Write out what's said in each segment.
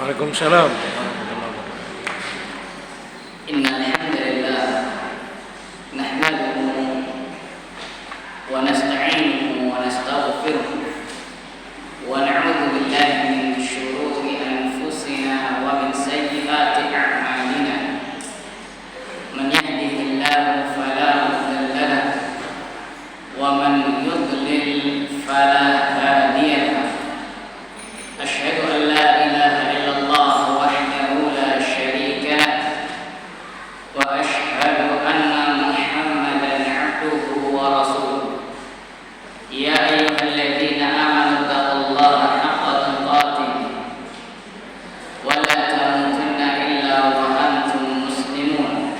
Waalaikumsalam. Innal hamdalillah nahmaduhu wa nasta'inuhu wa nastaghfiruh wa na'udzu billahi min shururi anfusina wa min sayyiati a'malina. Man yahdihillahu fala mudilla lahu wa man yudlil fala hadiya lahu. Asyhadu an la ilaha illallah wahdahu la syarika lahu wa asyhadu anna Muhammadan 'abduhu wa rasuluh. Ya ayyuhalladzina amanu taqullaha haqqa tuqatih wa la tamutunna illa wa antum muslimun.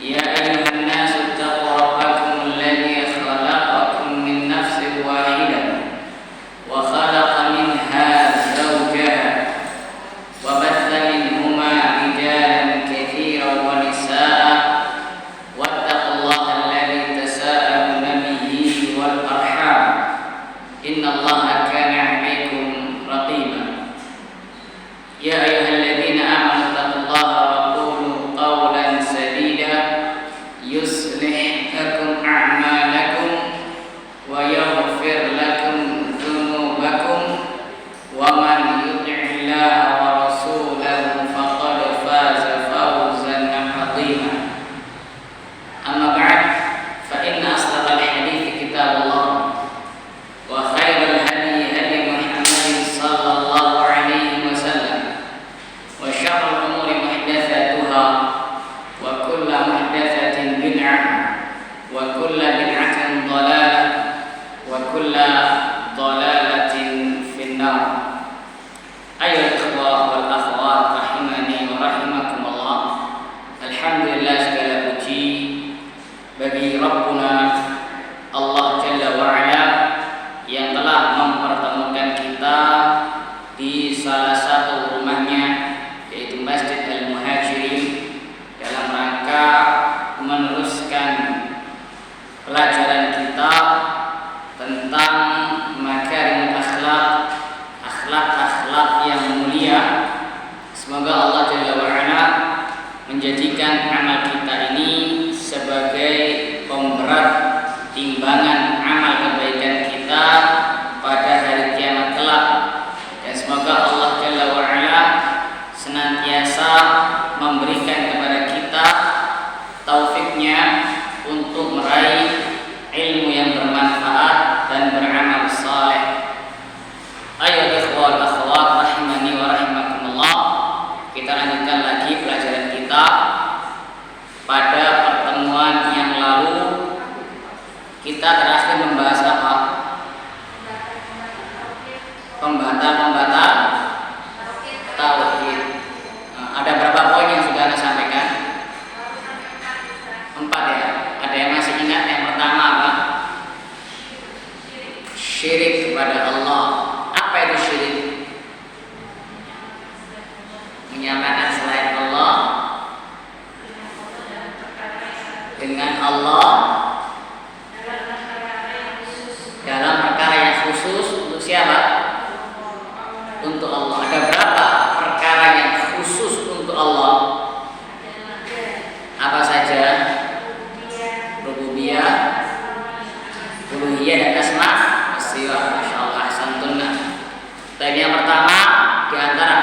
Ya ayyuhan nasu taqu rabbakum alladzi khalaqakum min nafsin wahidah wa khalaqa minha zawjaha wa batha minhuma rijalan katsiran wa nisaa'a wattaqullaha alladzi tasaaluna bihi wal arham innallaha kana 'alaykum raqiba. Ya ayyuhalladzina amanu taqullaha wa qulu qawlan sadida yuslih lakum a'malakum wa yaghfir lakum dhunubakum wa man yuti'illaha wa rasulahu faqad faza fawzan 'azima. Amma ba'd, fa inna asdaqal hadithi kitabullah wa khairal hadi hadi Muhammadin sallallahu alaihi wasallam wa syarrul umuri muhdatsatuha wa kullu muhdatsatin bid'ah wa kullu bid'atin dhalalah wa kullu dhalalatin finnar. Ayyuhal ikhwah wal akhwat rahimani wa rahimakumullah. Alhamdulillah, segala puji bagi Rabbuna Allah Jalla wa Ala yang telah mempertemukan kita di salah satu rumahnya, yaitu Masjid Al-Muhajirin, dalam rangka meneruskan pelajaran kita tentang makarimul akhlak, akhlak-akhlak yang mulia. Semoga Allah Jalla wa Ala menjadikan amal kita ini sebagai pemberat timbangan amal kebaikan kita pada hari kiamat kelak, dan semoga Allah Jalla wa Ala senantiasa memberikan kepada kita taufiknya untuk meraih ilmu yang bermanfaat dan beramal saleh. Ayo ikhwal akhwat rahimani wa rahimakumullah. Kita lanjutkan lagi pelajaran kita. Pada pertemuan yang lalu kita terakhir membahas apa? Pembatal tauhid. Ada berapa poin yang sudah Anda sampaikan? 4 ya. Ada yang masih ingat? Yang pertama apa? Syirik kepada Allah. Apa itu syirik? Menyamakan selain Allah dengan Allah dalam perkara yang khusus. Untuk siapa? Untuk Allah. Ada berapa perkara yang khusus untuk Allah? Apa saja? Rububiyah, uluhiyah, dan asma wasifat. Masyaallah, santunna. Tapi yang pertama di antara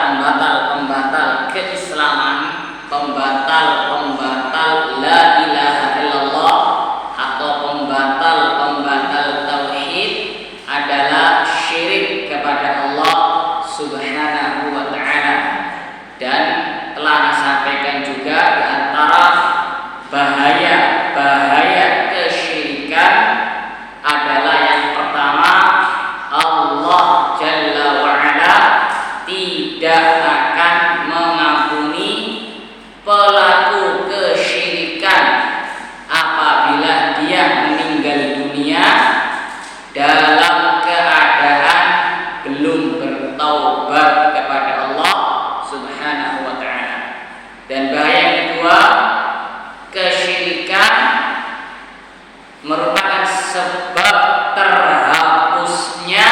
pembatal keislaman, pembatal la ilaha illallah atau pembatal tauhid adalah syirik kepada Allah Subhanahu wa ta'ala. Dan telah disampaikan juga di antara bahaya kesyirikan adalah yang pertama, Allah Jalla wa Ala tidak akan mengampuni pelaku kesyirikan apabila dia meninggal dunia dalam keadaan belum bertaubat kepada Allah Subhanahu wa ta'ala. Dan bahaya yang kedua, kesyirikan merupakan sebab terhapusnya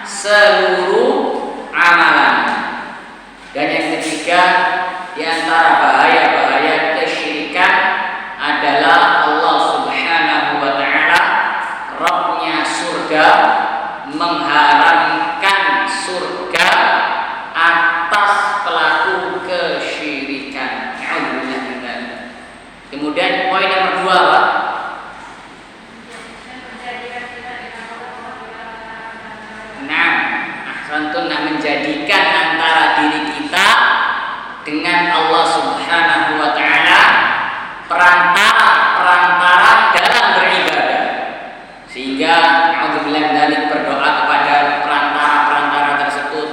seluruh amalan. surga, mengharamkan surga atas pelaku kesyirikan. Kemudian poin nomor 2 Pak. Menjadikan antara diri kita dengan Allah Subhanahu wa taala perantara dalam beribadah, sehingga naudzubillah dzalik berdoa kepada perantara tersebut,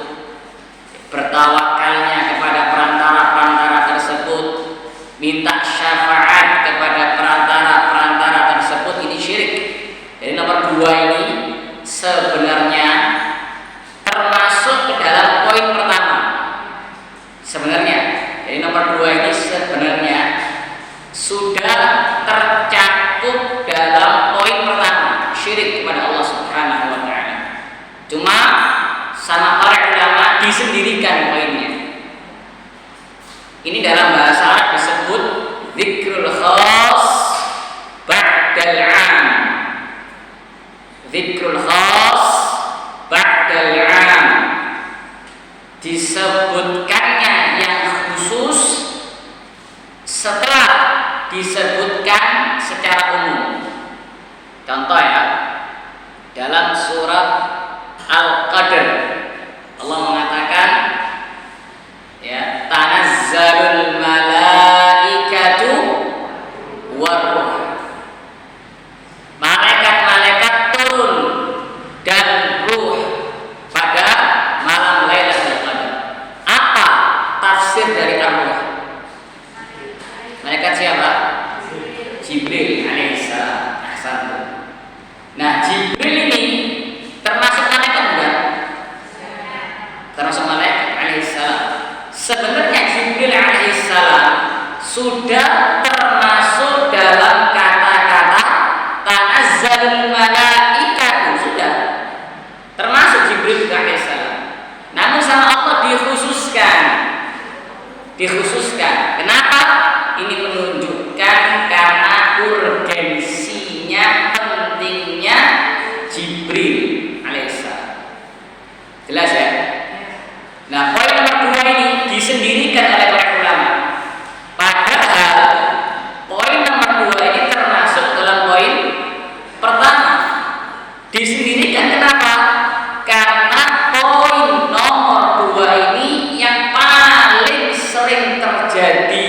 bertawakalnya kepada perantara tersebut, minta syafaat kepada perantara tersebut, ini syirik. Jadi nomor 2 ini sebenarnya termasuk ke dalam poin pertama. Sebenarnya, jadi nomor 2 ini sebenarnya sudah tercakup dalam poin pertama, syirik kepada Allah Subhanahu wa taala. Cuma sama para ulama disendirikan poinnya. Ini dalam bahasa Arab disebut dzikrul khas ba'dal 'am. Dzikrul khas ba'dal 'am, disebutkannya yang khusus setelah disebutkan secara umum. Contoh ya, dalam surat Al-Qadr Allah mengatakan ya, tanazzalul malaikatu waruh, malaikat turun dan ruh pada malam Lailatul Qadar. Apa tafsir dari ar-ruh? Malaikat siapa? Jibril alaihissalam. Nah, Jibril ini termasuk malaikat bukan? Termasuk malaikat alaihissalam. Sebenarnya Jibril alaihissalam sudah termasuk dalam kata-kata tanazzalul malaikatu, sudah termasuk Jibril alaihissalam. Namun sama Allah dikhususkan. Kenapa? Ini menunjukkan karena urgensinya, pentingnya Jibril alaihissalam. Jelas ya? Nah, poin nomor 2 ini disendirikan oleh para ulama. Padahal poin nomor 2 ini termasuk dalam poin pertama. Disendirikan kenapa? Karena poin nomor 2 ini yang paling sering terjadi,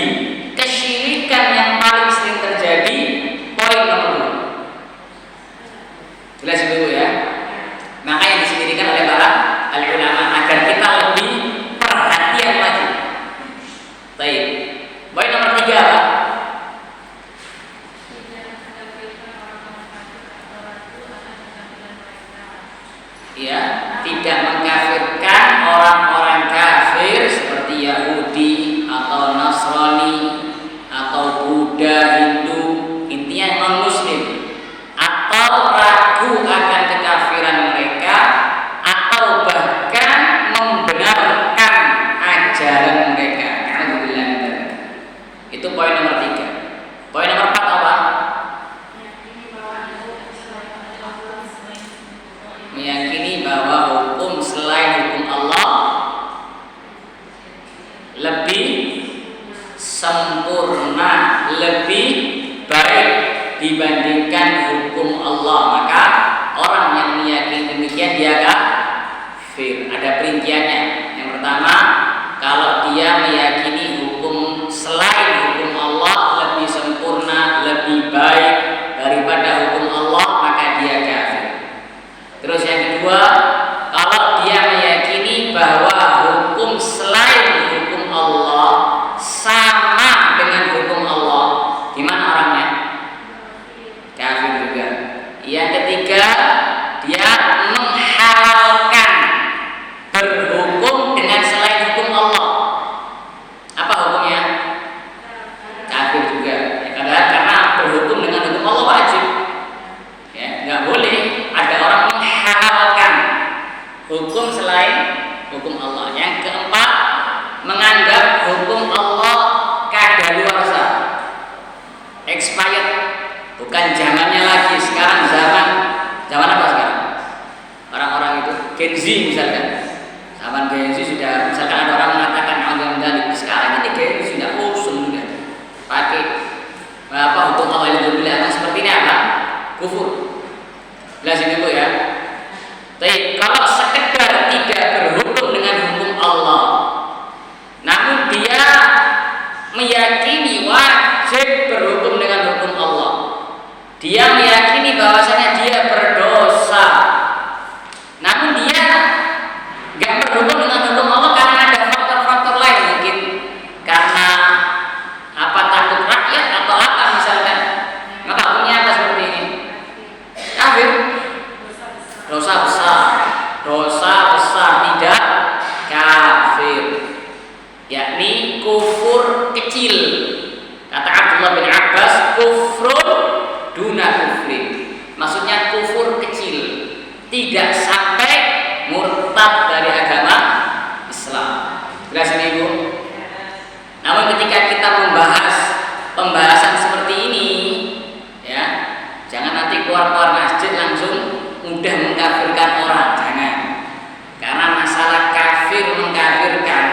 kesyirikan yang paling sering terjadi, poin nomor 2. Jelas dulu ya. Maka yang disendirikan oleh para ulama agar kita lebih perhatian lagi. Baik. Poin nomor 3 Pak. Ya, tidak mengkafirkan orang-orang kafir seperti Yahudi atau Nasrani atau Buddha, Hindu, intinya non-muslim, atau ragu akan kekafiran mereka, atau bahkan membenarkan ajaran mereka. Itu poin nomor 3. Poin nomor 4 apa? Meyakini bahwa hukum selain hukum Allah lebih sempurna, lebih baik dibandingkan hukum Allah. Maka orang yang meyakini demikian dia kafir. Ada perinciannya. Yang pertama, kalau dia meyakini hukum selain hukum Allah lebih sempurna, lebih baik daripada hukum Allah, maka dia kafir. Terus yang kedua, kalau dia meyakini bahwa hukum selain hukum Allah sama dengan hukum Allah, gimana orangnya? Kafir juga. Yang ketiga, dia menghalalkan berhukum dengan selain hukum Allah. Apa hukumnya? Kafir juga. Ya, karena berhukum dengan hukum Allah wajib. Ya, nggak boleh ada orang menghalalkan hukum selain hukum Allah. Yang keempat, menganggap hukum Allah kadaluarsa, expired, bukan zamannya lagi. Sekarang zaman apa sekarang? Jelas ini Bu ya. Tapi kalau sekedar tidak berhukum dengan hukum Allah, namun dia meyakini wajib berhukum dengan hukum Allah, dia meyakini bahwasanya dia berdosa, namun dia nggak berhukum dengan hukum Allah karena ada faktor-faktor lain, mungkin karena apa, takut rakyat atau apa misalkan, maka hukumnya apa seperti ini? Kafir. Dosa besar tidak kafir, yakni kufur kecil. Kata Abdullah bin Abbas, kufrun duna kufrin, maksudnya kufur kecil, tidak sampai murtad dari agama Islam. Jelas ini Bu? Namun ketika kita membahas pembahasan seperti ini, ya, jangan nanti keluar masjid langsung mudah mengkafirkan orang, jangan. Karena masalah kafir mengkafirkan,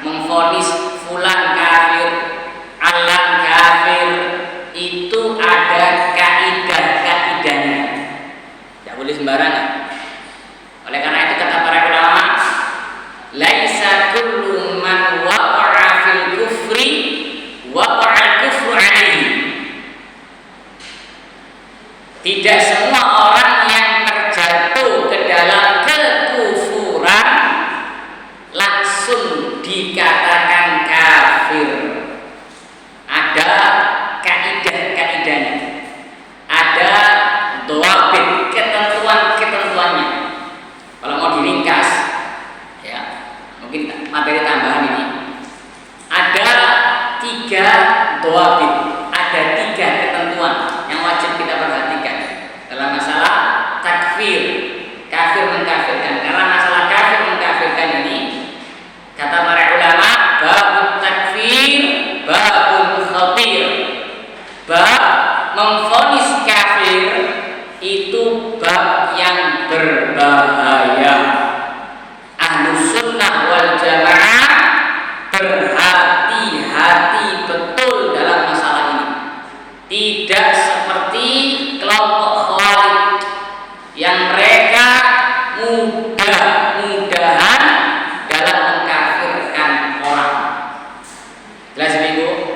memvonis fulan kafir, alan kafir, itu ada kaidah-kaidahnya. Tidak boleh sembarangan. Oleh karena itu kata para ulama, laisa kullu man waqa'a fil kufri waqa'a al-kufru 'alaihi. Tidak semua orang yang terjatuh ke dalam kekufuran langsung dikatakan kafir. Ada kaidah-kaidahnya, ada dhawabit, ketentuan-ketentuannya. Kalau mau diringkas, ya, mungkin materi tambahan ini ada 3 dhawabit, ada 3 ketentuan yang wajib kita perhatikan dalam masalah takfir, kafir mengkafirkan. Karena masalah kafir mengkafirkan ini, kata para ulama, babut takfir babun khatir. Bab memvonis kafir itu bab yang berbahaya. Ahlus sunnah wal jamaah berhati-hati betul dalam masalah ini. Tidak seperti kelompok Khawarij yang mereka mudah-mudahan dalam mengkafirkan orang. Jelas Ibu?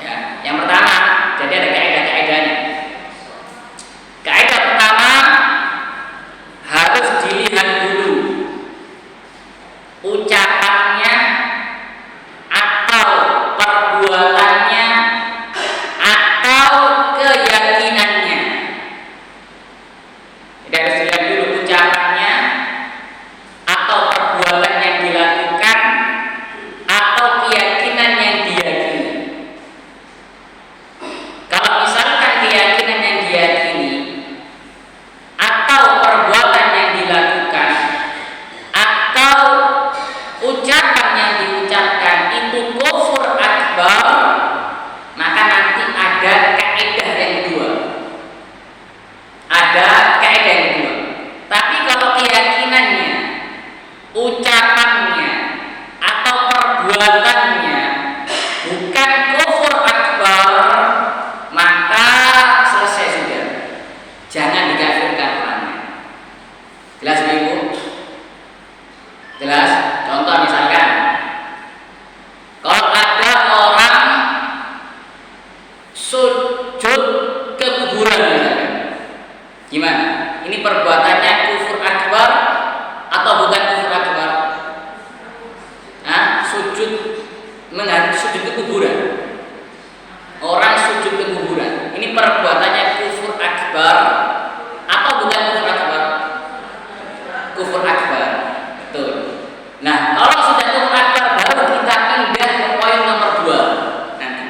Ya, yang pertama, jadi ada kaidah-kaidahnya. Kaidah pertama, harus dilihat dulu ucapannya atau perbuatannya atau keyakinannya. Jadi harus dilihat dulu ucapannya atau perbuatan yang dilakukan atau keyakinan yang diyakini. Kalau misalkan keyakinan yang diyakini atau perbuatan yang dilakukan atau ucapan yang diucapkan itu kufur akbar, maka nanti ada kaidah yang kedua. Ada kaidah yang kedua. Tapi kalau keyakinannya, ucapannya atau perbuatannya bukan kufur akbar, maka selesai sudah. Jangan dikafirkan orangnya. Jelas Ibu? Jelas? Contoh misalkan, kalau ada orang sujud ke kuburan misalkan, gimana? Ini perbuatannya kufur akbar atau bukan kufur akbar? Nah, sujud ke kuburan. Orang sujud ke kuburan, ini perbuatannya kufur akbar atau bukan kufur akbar? Kufur akbar. Betul. Nah, kalau sudah kufur akbar, baru kita pindah ke poin nomor 2 nanti.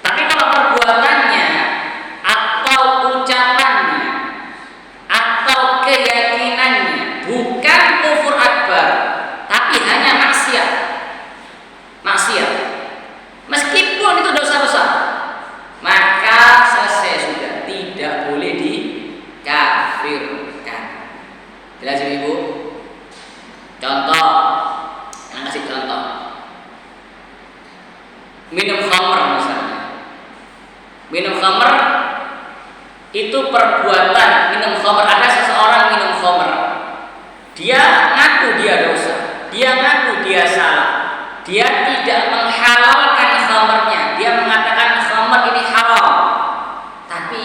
Tapi kalau perbuatannya atau ucapannya atau keyakinannya bukan kufur akbar, tapi hanya maksiat, meskipun itu dosa besar, maka selesai sudah, tidak boleh dikafirkan. Jelas Ibu? Contoh, yang kasih contoh, minum khamr misalnya. Minum khamr itu itu perbuatan minum khamr. Ada seseorang minum khamr, dia ngaku dia dosa, dia ngaku dia salah, dia tidak menghalalkan khamrnya, dia mengatakan khamr ini haram, tapi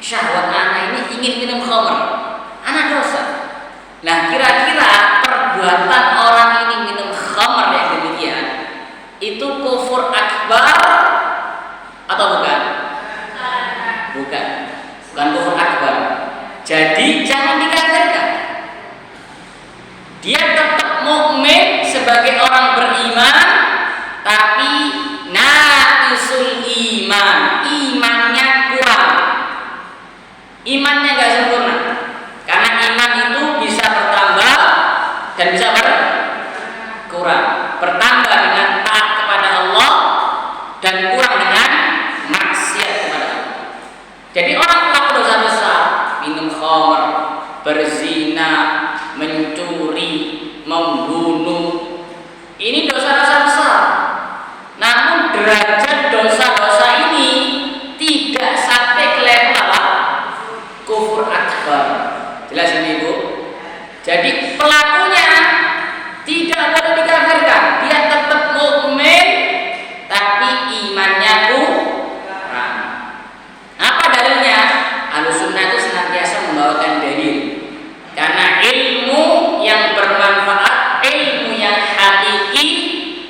syahwat anak ini ingin minum khamr, anak dosa. Nah, kira-kira perbuatan orang ini minum khamr yang demikian itu kufur akbar atau bukan? Bukan kufur akbar. Jadi jangan dikafirkan. Dia tetap mukmin sebagai orang beriman, tapi naqisul iman, imannya kurang, imannya nggak sempurna. Karena iman itu bisa bertambah dan bisa berkurang. Bertambah dengan taat kepada Allah dan kurang dengan maksiat kepada Allah. Jadi orang pelaku dosa besar, minum khamr, berzina, mencuri, membunuh, ini dosa-dosa besar. Namun derajat dosa-dosa ini tidak sampai ke level apa? Kufur akbar. Jelas ini Ibu? Jadi pelakunya tidak boleh dikafirkan, dia tetap mukmin tapi imannya kurang. Apa dalilnya? Ahlussunnah itu senantiasa membawakan dalil. Karena ilmu yang bermanfaat, ilmu yang hakiki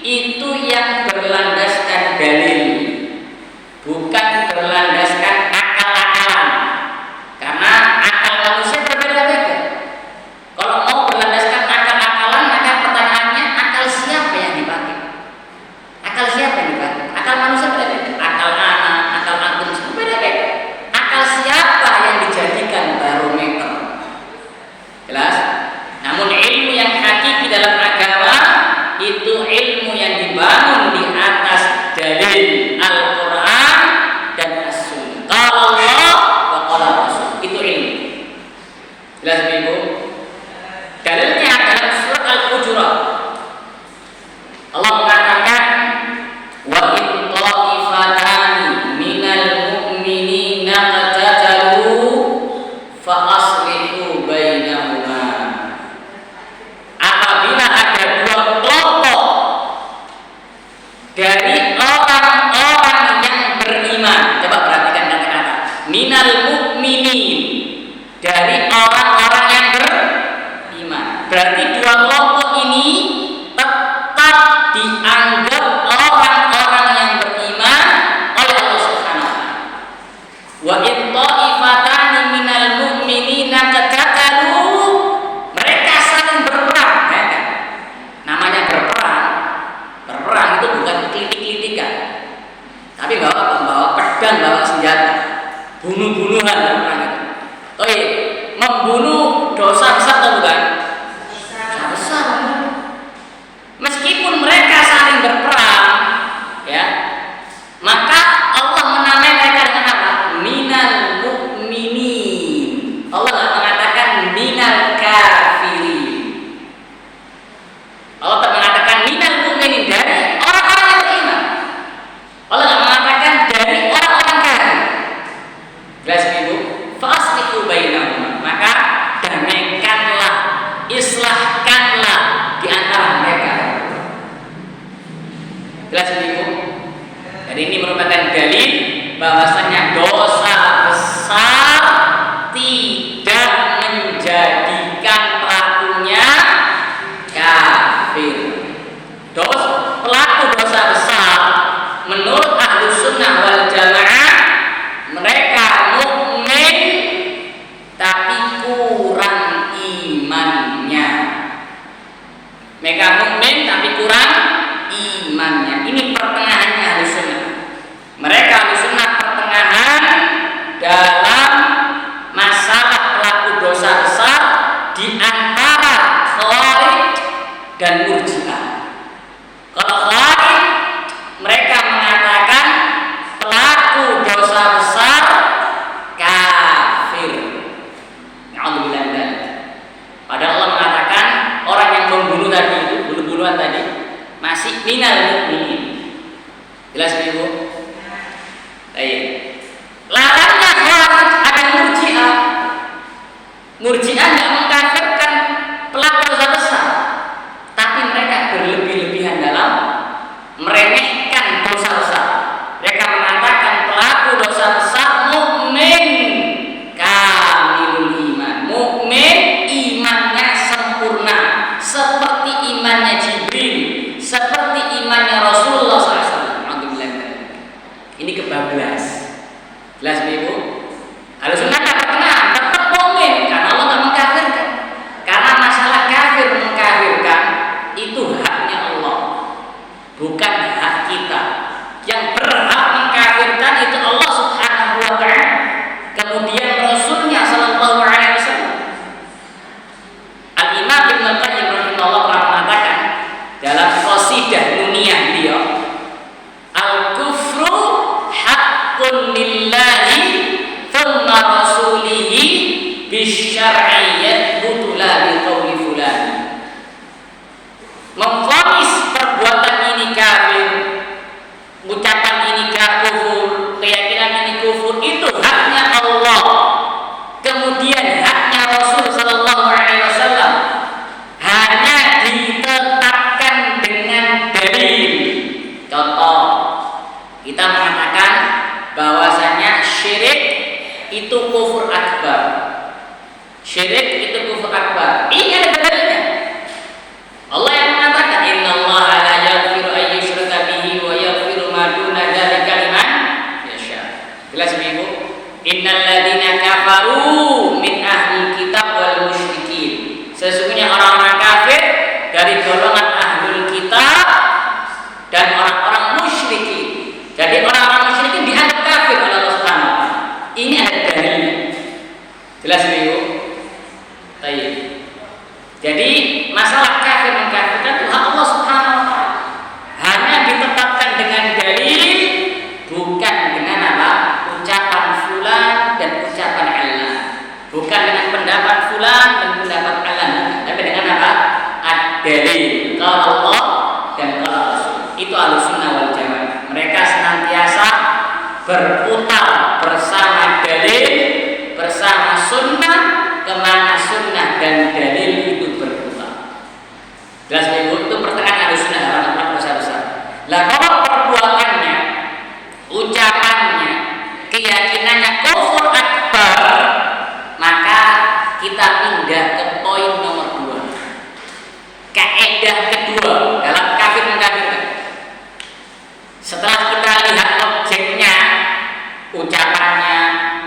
itu yang berlandaskan dalil, bukan berlandaskan akal-akalan. Karena akal manusia berbeda-beda. Kalau mau berlandaskan akal-akalan, maka pertanyaannya akal siapa yang dipakai? Akal siapa yang dipakai? Akal manusia berbeda. Akal anak, akal antum berbeda-beda. Akal siapa yang dijadikan barometer? Jelas? Namun ilmu yang hakiki dalam agama itu ilmu yang dibangun di atas dalil Al-Quran dan As-Sunnah. Qala Allah wa qala Rasul. Itu ilmu. Jelas Ibu? Dalilnya dalam surat Al-Hujurat. Allah mengatakan wa in ta'ifatani minal mu'minina qatatalu fa aslihu bainahuma. Apabila ada dua kelompok dari orang-orang yang beriman, coba perhatikan kata-kata minal mu'minin, dari orang-orang yang beriman. Berarti dua kelompok ini tetap dianggap orang-orang yang beriman oleh Allah Subhanahu wa taala. Wa in ta'ifatani minal mu'minina qatatalu, mereka saling berperang, ya kan? Namanya berperang. Berperang itu bukan klitik-klitikan, tapi bawa pedang, bawa senjata, bunuh-bunuhan berperang itu. Membunuh dosa besar atau bukan? Dosa besar. Meskipun mereka saling berperang, ya, maka Allah menamai mereka dengan apa? Minal mu'minin. Allah tidak mengatakan minal kafirin. Allah tidak mengatakan minal mu'minin, dari orang-orang yang beriman. Allah tidak mengatakan dari orang-orang kafir. Jelas Ibu? Faslihu bainahum, maka damaikanlah, islahkanlah di antara mereka. Jelas Ibu? Jadi ini merupakan dalil bahwasanya dosa besar tidak menjadikan pelakunya kafir. Pelaku dosa besar menurut Ahlussunnah wal Jamaah, mereka mukmin tapi kurang imannya. Mereka mukmin tapi kurang imannya. Ini pertengahannya Ahlussunnah. Mereka Ahlussunnah pertengahan dalam masalah pelaku dosa besar di antara Khawarij dan Murji'ah. Kalau Khawarij, mereka mengatakan pelaku dosa besar kafir. Na'udzubillah min dzalik. Padahal Allah mengatakan orang yang membunuh tadi itu, bunuh-bunuhan tadi, masih minal mu'minin. Jelas Ibu? Baik. Larangnya Khawarij ada Syirik itu kufur akbar. Ini ada dalilnya. Allah yang mengatakan innallaha la yaghfiru an yushraka bihi wa yaghfiru ma duna dzalika liman yasha. Jelas Ibu? Innal ladzina kafaru min ahli kitab wal musyrikin. Sesungguhnya orang-orang kafir dari golongan ahlul kitab dan orang-orang musyrikin. Jadi orang-orang musyrikin dianggap kafir oleh Allah Subhanahu wa taala. Ini ada dalilnya. Jelas Ibu? Baik. Jadi masalah kafir mengkafirkan itu hak Allah Subhanahu wa taala. Hanya ditetapkan dengan dalil, bukan dengan apa? Ucapan fulan dan ucapan Allah. Bukan dengan pendapat fulan dan pendapat Allah, tapi dengan apa? Ad-dalil. Qala Allah dan qala Rasul. Itu Ahlussunnah wal Jamaah. Mereka senantiasa berputar bersama dalil, bersama sunnah, kemana sunnah dan dalil itu berputar. Jelas Ibu? Itu pertengahan Ahlussunnah dalam besar-besar. Lah kalau perbuatannya, ucapannya, keyakinannya kufur akbar, maka kita pindah ke poin nomor 2. Kaidah kedua dalam kafir mengkafirkan. Setelah kita lihat objeknya, ucapannya,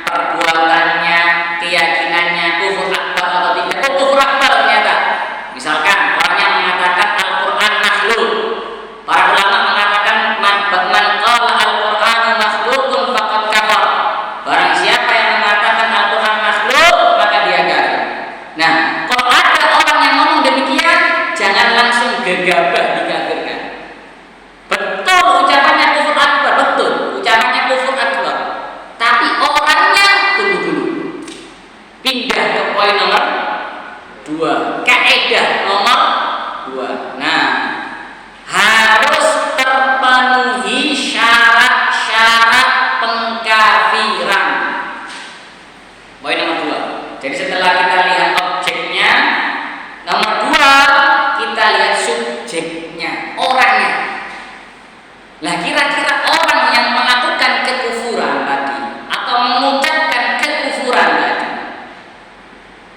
perbuatannya, keyakinannya kufur akbar atau tidak, kufur akbar ternyata. Misalkan orang yang mengatakan Al-Quran makhluk, para ulama mengatakan man qala Al-Quran makhlukun faqad kafar. Barang siapa yang mengatakan Al-Quran makhluk, maka dia kafir. Nah, kalau ada orang yang ngomong demikian, jangan langsung gegabah dikafirkan. Betul ucapannya kufur akbar, betul ucapannya kufur akbar. Tapi orangnya tunggu dulu. Pindah ke poin nomor 2. Kaidah nomor 2. Nah, harus terpenuhi syarat-syarat pengkafiran. Poin nomor 2. Jadi setelah kita lihat objeknya, nomor 2 kita lihat subjeknya, orangnya. Lah kira-kira orang yang melakukan kekufuran tadi atau mengucapkan kekufuran tadi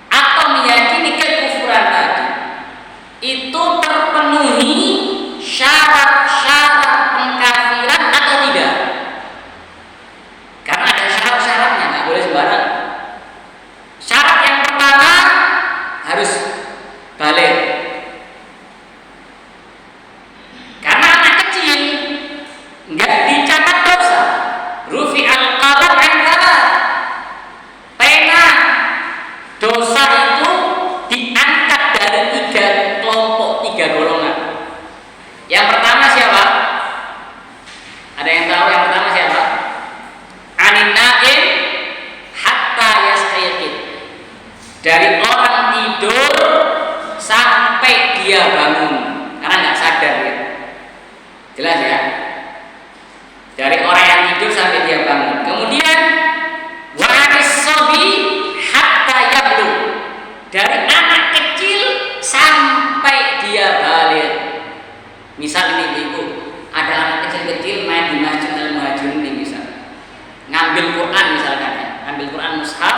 atau meyakini kekufuran tadi itu terpenuhi syarat-syarat pengkafiran atau tidak? Karena ada syarat-syaratnya, nggak boleh sembarang. Syarat yang pertama harus balik. Karena anak kecil nggak dicatat dosa. Rufi al-qalam an-salat. Pena dosa itu diangkat dari 3 kelompok, 3 golongan. Yang pertama siapa? Ada yang tahu yang pertama siapa? Anin naim hatta yastayqin. Dari orang tidur sampai dia bangun, karena nggak sadar ya. Jelas ya? Dari orang yang tidur sampai dia bangun. Kemudian waris sobi hatta yablu. Dari anak kecil sampai dia balik. Misal ini Ibu, ada anak kecil-kecil main di Masjid Al-Muhajirin ini misal. Ngambil Quran misalkan ya, ngambil Quran mushaf.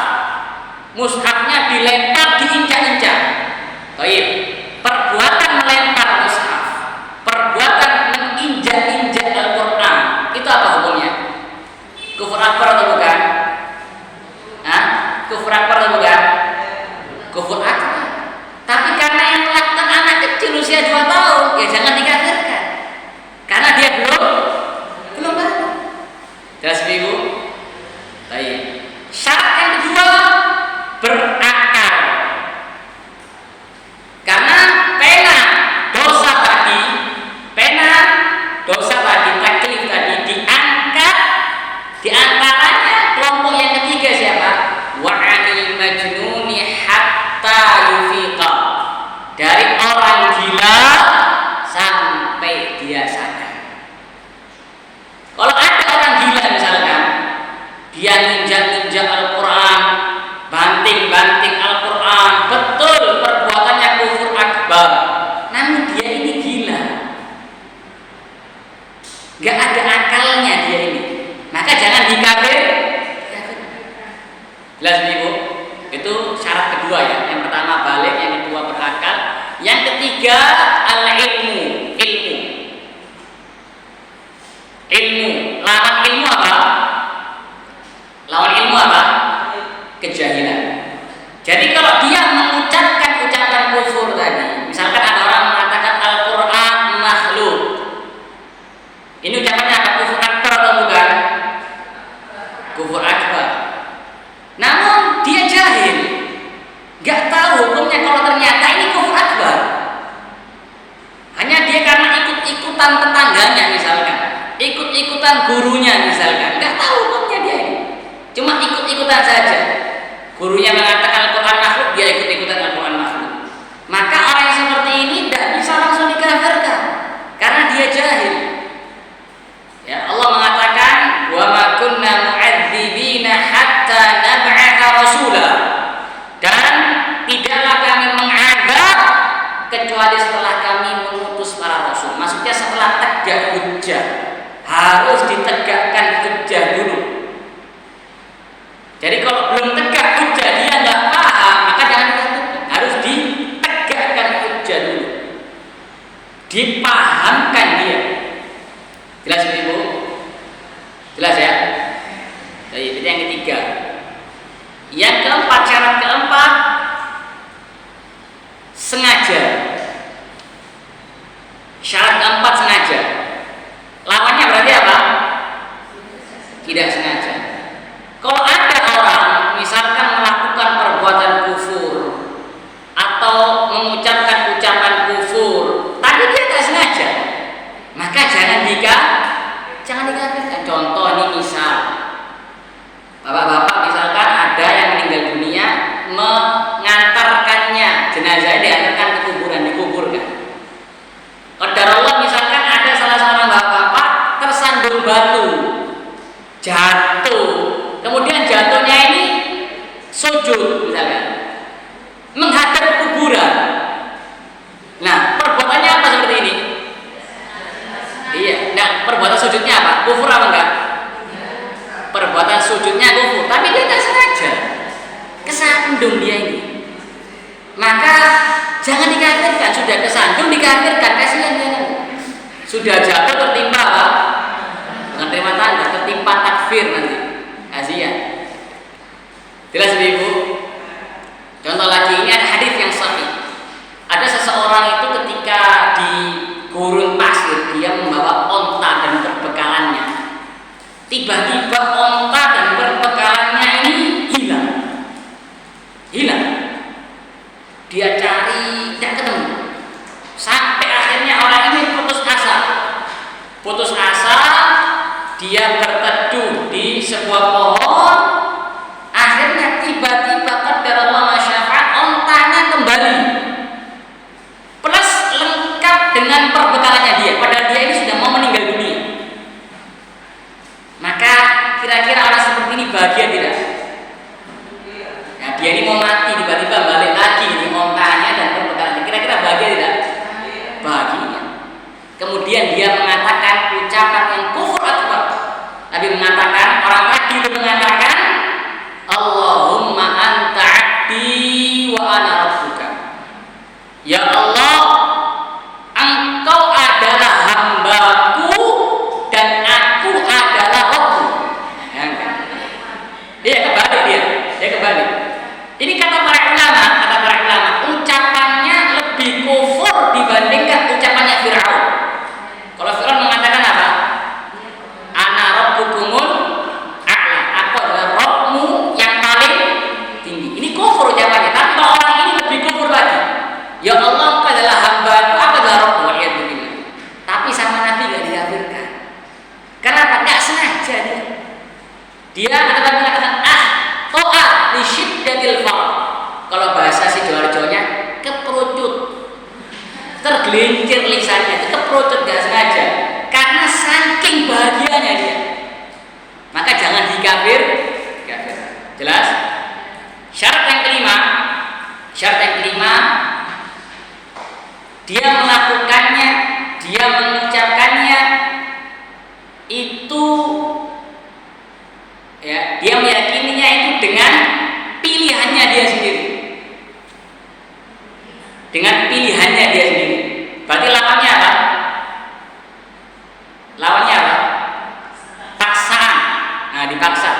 Mushafnya dilempar, diinjak-injak. Baik. Perbuatan melempar mushaf, perbuatan menginjak-injak Al-Quran, itu apa hukumnya? Kufur akbar atau bukan? Hah? Kufur akbar atau bukan? Kufur akbar. Tapi karena yang melakukan anak kecil usia 2 tahun, ya jangan dikafirkan. Karena dia belum bangun. Jelas Ibu? Baik. Syarat yang kedua berakal. Karena pena dosa tadi taklif tadi diangkat di antaranya kelompok yang ketiga siapa? Wa'anil majnuni hatta yufiqa. Dari orang gila sampai dia sadar. Kalau ada orang gila misalkan, dia ninja-ninja Al-Quran, banting-banting Al-Quran, betul perbuatannya kufur akbar, namun dia ini gila, gak ada akalnya dia ini, maka jangan dikafir. Jelas Ibu? Itu syarat kedua ya. Yang pertama balik, yang kedua berakal, yang ketiga al-ilmu, ilmu. Ilmu. Lawan ilmu apa? Lawan ilmu apa? Kejahilan. Jadi kalau dia mengucapkan ucapan kufur tadi, misalkan ada orang mengatakan Al-Quran makhluk, ini ucapannya apa? Kufur akbar atau bukan? Kufur akbar. Namun dia jahil, gak tahu hukumnya kalau ternyata ini kufur akbar. Hanya dia karena ikut-ikutan tetangganya misalkan, ikut-ikutan gurunya misalkan, gak tahu hukumnya dia ini. Cuma ikut-ikutan saja. Gurunya mengatakan Al-Quran makhluk, dia ikut-ikutan Al-Quran makhluk. Maka orang yang seperti ini tidak bisa langsung dikafirkan karena dia jahil. Ya, Allah mengatakan wa ma kunna mu'adzibina hatta nab'atha rasula. Dan tidaklah kami mengadab kecuali setelah kami mengutus para rasul. Maksudnya setelah tegak hujjah. Harus ditegakkan hujjah dulu. Jadi kalau belum tegak hujjah dia nggak paham, maka jangan dikafirkan. Harus ditegakkan hujjah dulu, dipahamkan dia. Jelas Ibu? Jelas ya? Jadi itu yang ketiga. Yang keempat, syarat keempat, sengaja. Syarat keempat sengaja. Lawannya berarti apa? Tidak sengaja. Kalau ada orang misalkan melakukan perbuatan kufur atau mengucapkan ucapan kufur, tapi dia tidak sengaja, maka jangan dikafirkan. Contoh ini misal, bapak-bapak misalkan ada yang meninggal dunia, mengantarkannya, jenazahnya diantarkan ke kuburan, dikuburkan. Qadarullah misalkan ada salah seorang bapak-bapak tersandung batu, jatuh. Kemudian jatuhnya ini sujud misalkan, menghadap kuburan. Nah, perbuatannya apa seperti ini? Iya, nah perbuatan sujudnya apa? Kufur apa enggak? Perbuatan sujudnya kufur, tapi dia tidak sengaja, kesandung dia ini. Maka jangan dikafirkan, sudah kesandung dikafirkan, kasihan dia. Sudah jatuh tertimpa apa? Bukan terima tanda, tertimpa takfir nanti. Kasihan. Jelas Ibu? Contoh lagi, ini ada hadis yang sahih. Ada seseorang itu ketika di gurun pasir, dia membawa onta dan perbekalannya. Tiba-tiba onta dan perbekalannya ini hilang. Dia cari, tidak ketemu. Sampai akhirnya orang ini putus asa. Dia berteduh di sebuah pohon. Akhirnya tiba-tiba qadarullah masyafa'at, ontanya kembali. Plus lengkap dengan perbekalannya dia. Padahal dia ini sudah mau meninggal dunia. Maka kira-kira orang seperti ini bahagia tidak? Nah, dia ini mau mati, tiba-tiba balik lagi ini ontanya dan perbekalannya. Kira-kira bahagia tidak? Bahagia. Kemudian dia mengatakan ucapan yang kufur akbar. Nabi mengatakan, orang tadi itu mengatakan, Allahumma anta abdi wa ana rabbuka. Ya Allah, engkau adalah hambaku dan aku adalah Rabbku. Dia kembali. Ini kata para ulama, ucapannya lebih kufur dibandingkan ucapannya Fir'aun. Kalau Fir'aun mengatakan apa? Ana rabbukumul a'la. Aku adalah Rabbmu yang paling tinggi. Ini kufur ucapannya. Tapi kalau orang ini lebih kufur lagi. Ya Allah, engkau adalah hamba, aku adalah Rabbmu. Tapi sama Nabi gak dikafirkan. Kenapa? Gak sengaja dia. Dia mengatakan to'at li syiddatil faqr. Kalau bahasa si Jawa-Jawanya keperucut. Tergelincir lisannya, itu keperucut gak sengaja. Karena saking bahagianya dia. Maka jangan dikafir. Jelas? Syarat yang kelima, dia melakukannya, dia mengucapkannya itu ya, dia meyakininya itu dengan pilihannya dia sendiri. dengan pilihannya dia sendiri. Berarti lawannya apa? Lawannya apa? Paksaan. Nah, dipaksa.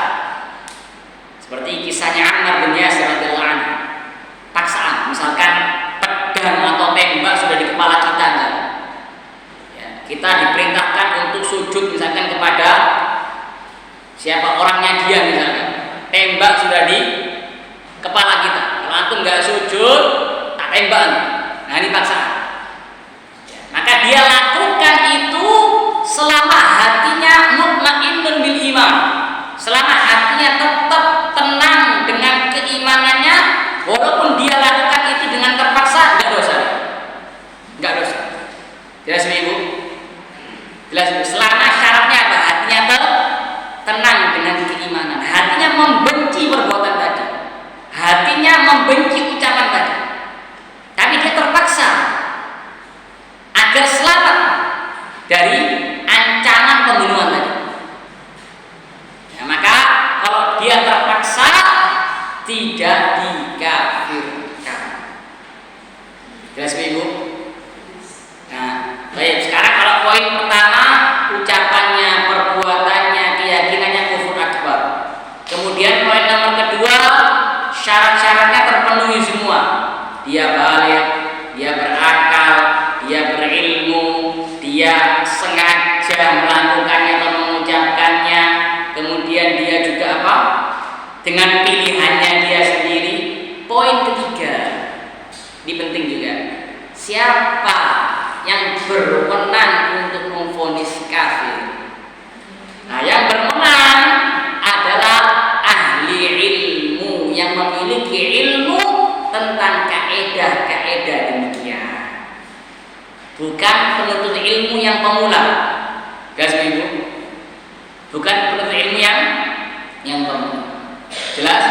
Seperti kisahnya Ammar bin Yasir radhiyallahu anhu. Paksaan, misalkan pedang atau tembak sudah di kepala kita, ya, kita diperintahkan untuk sujud misalkan kepada siapa orangnya dia misalkan. Tembak sudah di kepala kita. Kalau antum nggak sujud, tak tembak. Nah, ini paksaan. Ya, maka dia lakukan itu selama hatinya mutmainnun bil iman. Selama hatinya tetap tenang dengan keimanannya, walaupun dia lakukan itu dengan terpaksa, nggak dosa. Nggak dosa. Jelas Ibu? Jelas Ibu. Selama syaratnya apa? Hatinya tenang dengan keimanan. Hatinya membenci perbuatan tadi. Hatinya membenci ucapan tadi. Tapi dia terpaksa agar selamat dari ancaman pembunuhan tadi. Ya, maka kalau dia terpaksa tidak dikafirkan. Jelas Ibu? Nah, baik. Sekarang kalau poin pertama, ucapannya, perbuatannya, keyakinannya kufur akbar. Kemudian poin nomor kedua, syarat-syaratnya terpenuhi semua. Dia balik, dia berakal, dia berilmu, dia sengaja melakukannya atau mengucapkannya. Kemudian dia juga apa? Dengan pilihannya dia sendiri. Poin ketiga, ini penting juga. Siapa yang berwenang untuk memvonis kafir? Nah, yang berwenang adalah ahli ilmu yang memiliki ilmu tentang kaedah-kaedah demikian. Bukan penuntut ilmu yang pemula. Guys, Ibu. Bukan penuntut ilmu yang pemula. Jelas?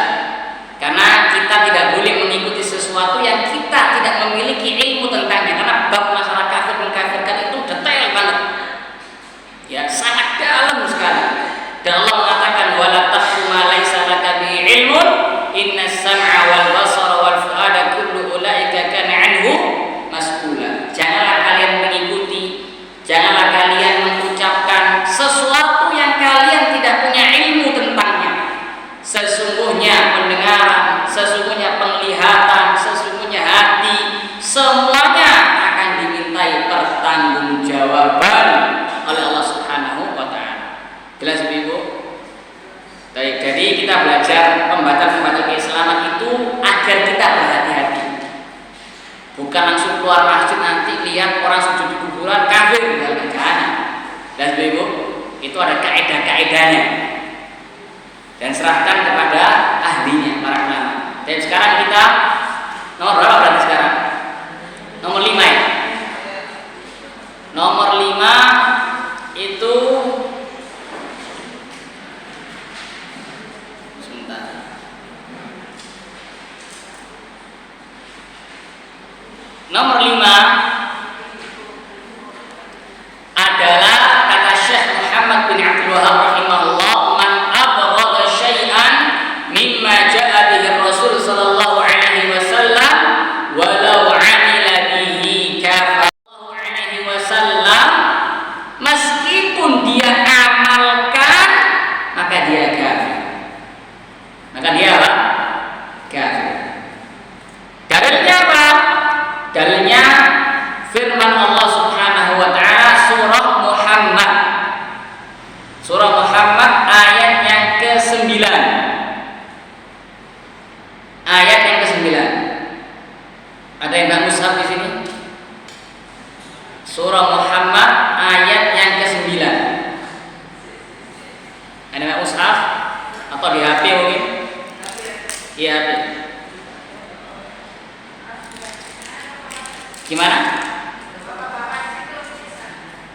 Karena kita tidak boleh mengikuti sesuatu yang kita tidak memiliki ilmu tentangnya. Karena bab masalah kafir mengkafirkan itu detail banget. Ya, sangat dalam sekali. Dan Allah mengatakan wala taqfu ma laisa laka bihi ilmun innas sam'a wal basara wal fu'ada kullu ulaika kana 'anhu mas'ula. Janganlah kalian mengikuti, janganlah kalian mengucapkan sesuatu yang kalian tidak punya ilmu tentangnya. Sesungguhnya pendengaran, sesungguhnya penglihatan, sesungguhnya hati, semuanya akan dimintai pertanggungjawaban oleh Allah Subhanahu wa taala. Jelas Ibu? Baik, jadi kita belajar pembatal-pembatal keislaman itu agar kita berhati-hati. Bukan langsung keluar masjid nanti lihat orang sujud di kuburan kafir misalnya. Jangan. Jelas Ibu? Itu ada kaedah-kaedahnya. Dan serahkan kepada ahlinya, para ulama. Dan sekarang kita nomor berapa berarti sekarang? Nomor 5 ya. Nomor 5 itu sebentar. Nomor 5 adalah kata Syekh Muhammad bin Abdul Wahab rahimahullah, man abghadha syai'an mimma ja'a bihi Rasul sallallahu alaihi wasallam walau 'amila bihi kafallahu alaihi wasallam, meskipun dia amalkan maka dia kafir. Maka dia apa? Kafir. Dalilnya apa? Dalilnya firman Allah Subhanahu wa taala surah Muhammad. Surah Muhammad ayat yang ke-9. Ayat yang ke-9. Ada yang enggak mushaf di sini? Surah Muhammad ayat yang ke-9. Ada enggak mushaf atau di HP mungkin? Di HP. Gimana?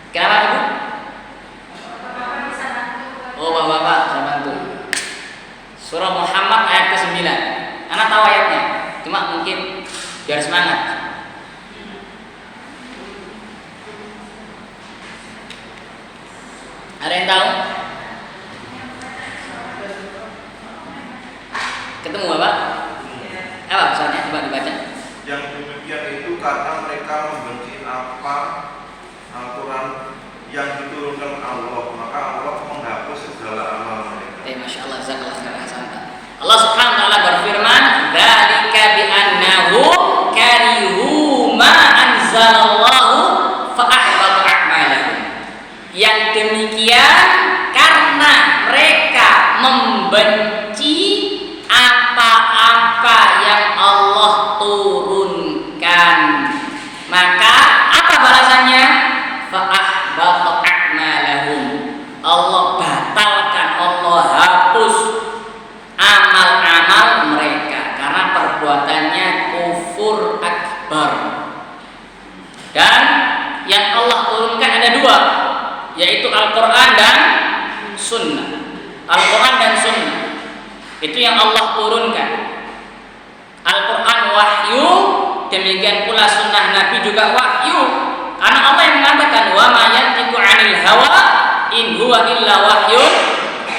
Kenapa Ibu? Oh, Bapak-bapak bisa bantu. Surah Muhammad ayat ke-9. Anak tahu ayatnya, cuma mungkin biar semangat. Ada yang tahu? Ketemu Bapak? Apa pesannya? Coba dibaca. Yang demikian itu perbuatannya kufur akbar. Dan yang Allah turunkan ada dua, yaitu Al-Quran dan Sunnah. Al-Quran dan Sunnah itu yang Allah turunkan. Al-Quran wahyu, demikian pula Sunnah Nabi juga wahyu. Karena Allah yang mengatakan wa ma yantiqu 'anil hawa in huwa illa wahyun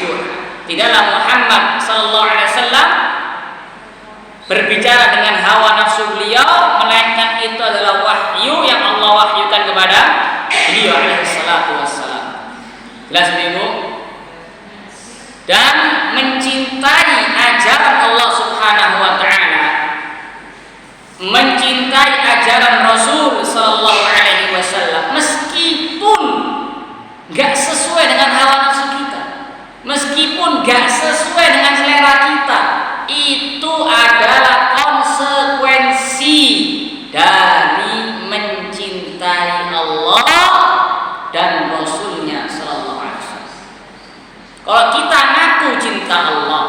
yuha. Tidaklah Muhammad sallallahu alaihi wasallam berbicara dengan hawa nafsu beliau, melainkan itu adalah wahyu yang Allah wahyukan kepada beliau alaihi salatu wassalam. Jelas Ibu? Dan mencintai ajaran Allah Subhanahu wa taala, mencintai ajaran Rasul sallallahu alaihi wasallam meskipun enggak sesuai dengan hawa nafsu kita, meskipun enggak sesuai dengan selera kita, itu adalah konsekuensi dari mencintai Allah dan Rasulnya sallallahu alaihi wasallam. Kalau kita ngaku cinta Allah,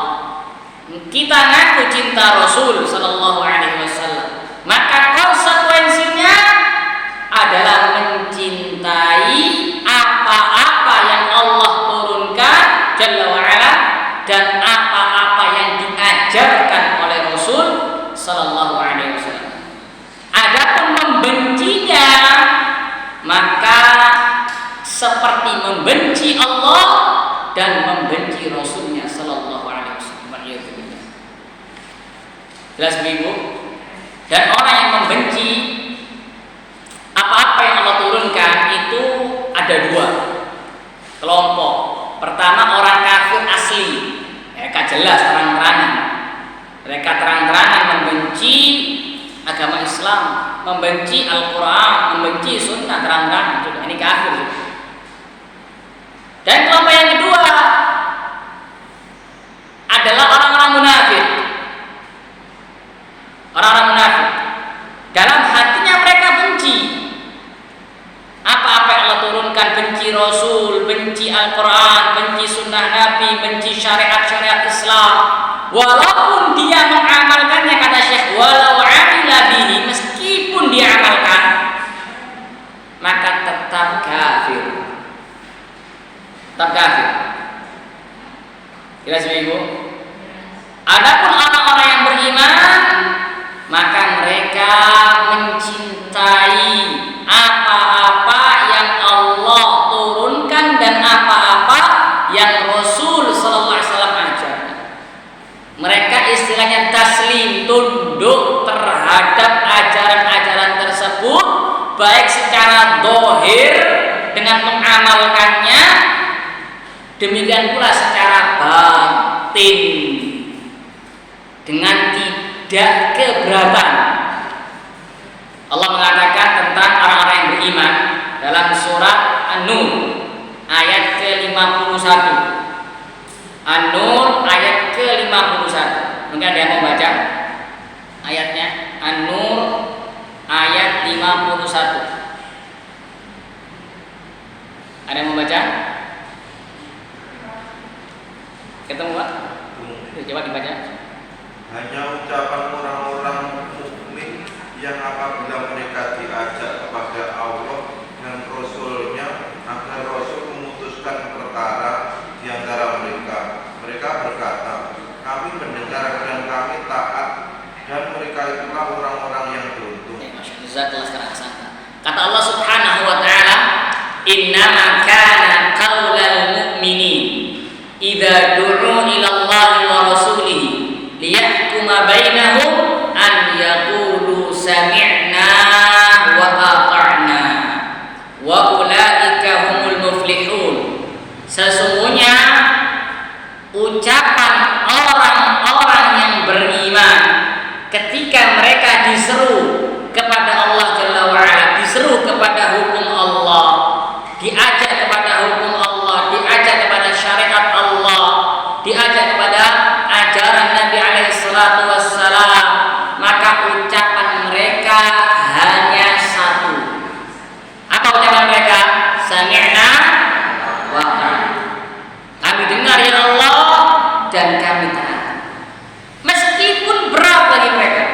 kita ngaku cinta Rasul sallallahu alaihi wasallam, maka konsekuensinya adalah mencintai apa-apa yang Allah turunkan Jalla wa Ala dan apa-apa yang diajarkan oleh Rasul sallallahu alaihi wasallam. Adapun membencinya, maka seperti membenci Allah dan membenci Rasulnya sallallahu alaihi wasallam. Jelas Ibu? Dan orang yang membenci apa-apa yang Allah turunkan itu ada dua kelompok. Pertama, orang kafir asli, mereka jelas terang-terangan, mereka terang-terangan membenci agama Islam, membenci Al-Quran, membenci Sunnah, terang-terangan juga. Ini kafir juga. Dan kelompok yang kedua adalah orang-orang munafik. Orang-orang munafik, dalam hatinya mereka benci apa-apa yang Allah turunkan, benci Rasul, benci Al-Quran, benci Sunnah Nabi, benci syariat-syariat Islam. Walaupun dia mengamalkannya, kata Syekh, walau amila bihi, meskipun dia amalkan, maka tetap kafir. Tetap kafir. Jelas Ibu? Adapun orang-orang yang beriman, maka mereka mencintai apa-apa yang Allah turunkan dan apa-apa yang Rasul sallallahu alaihi wasallam ajarkan. Mereka istilahnya taslim, tunduk terhadap ajaran-ajaran tersebut, baik secara zahir dengan mengamalkannya, demikian pula secara batin dengan tidak keberatan. Allah mengatakan tentang orang-orang yang beriman dalam surat An-Nur ayat ke-51. An-Nur ayat ke-51. Mungkin ada yang mau baca ayatnya? An-Nur ayat 51. Ada yang mau baca? Ketemu Pak? Coba dibaca. Hanya ucapan orang-orang mukmin yang apabila mereka diajak kepada Allah dan Rasul-Nya agar Rasul memutuskan perkara di antara mereka. Mereka berkata, kami mendengar dan kami taat, dan mereka itulah orang-orang yang beruntung. Kata Allah Subhanahu wa taala, innama kana qaulal mu'minin idza du'u ila Allahi wa rasulihi liyahkuma bainahum an yaqulu sami'na wa ata'na wa ulaika humul muflihun. Sesungguhnya ucapan orang-orang yang beriman ketika mereka diseru kepada Allah Jalla wa'ala, diseru kepada hukum Allah, diajak kepada hukum Allah, diajak kepada syariat Allah, diajak kepada ajaran Nabi alaihi salatu wassalam, maka ucapan mereka hanya satu. Apa ucapan mereka? Sami'na wa ata'na. Kami dengar ya Allah dan kami taat. Meskipun berat bagi mereka,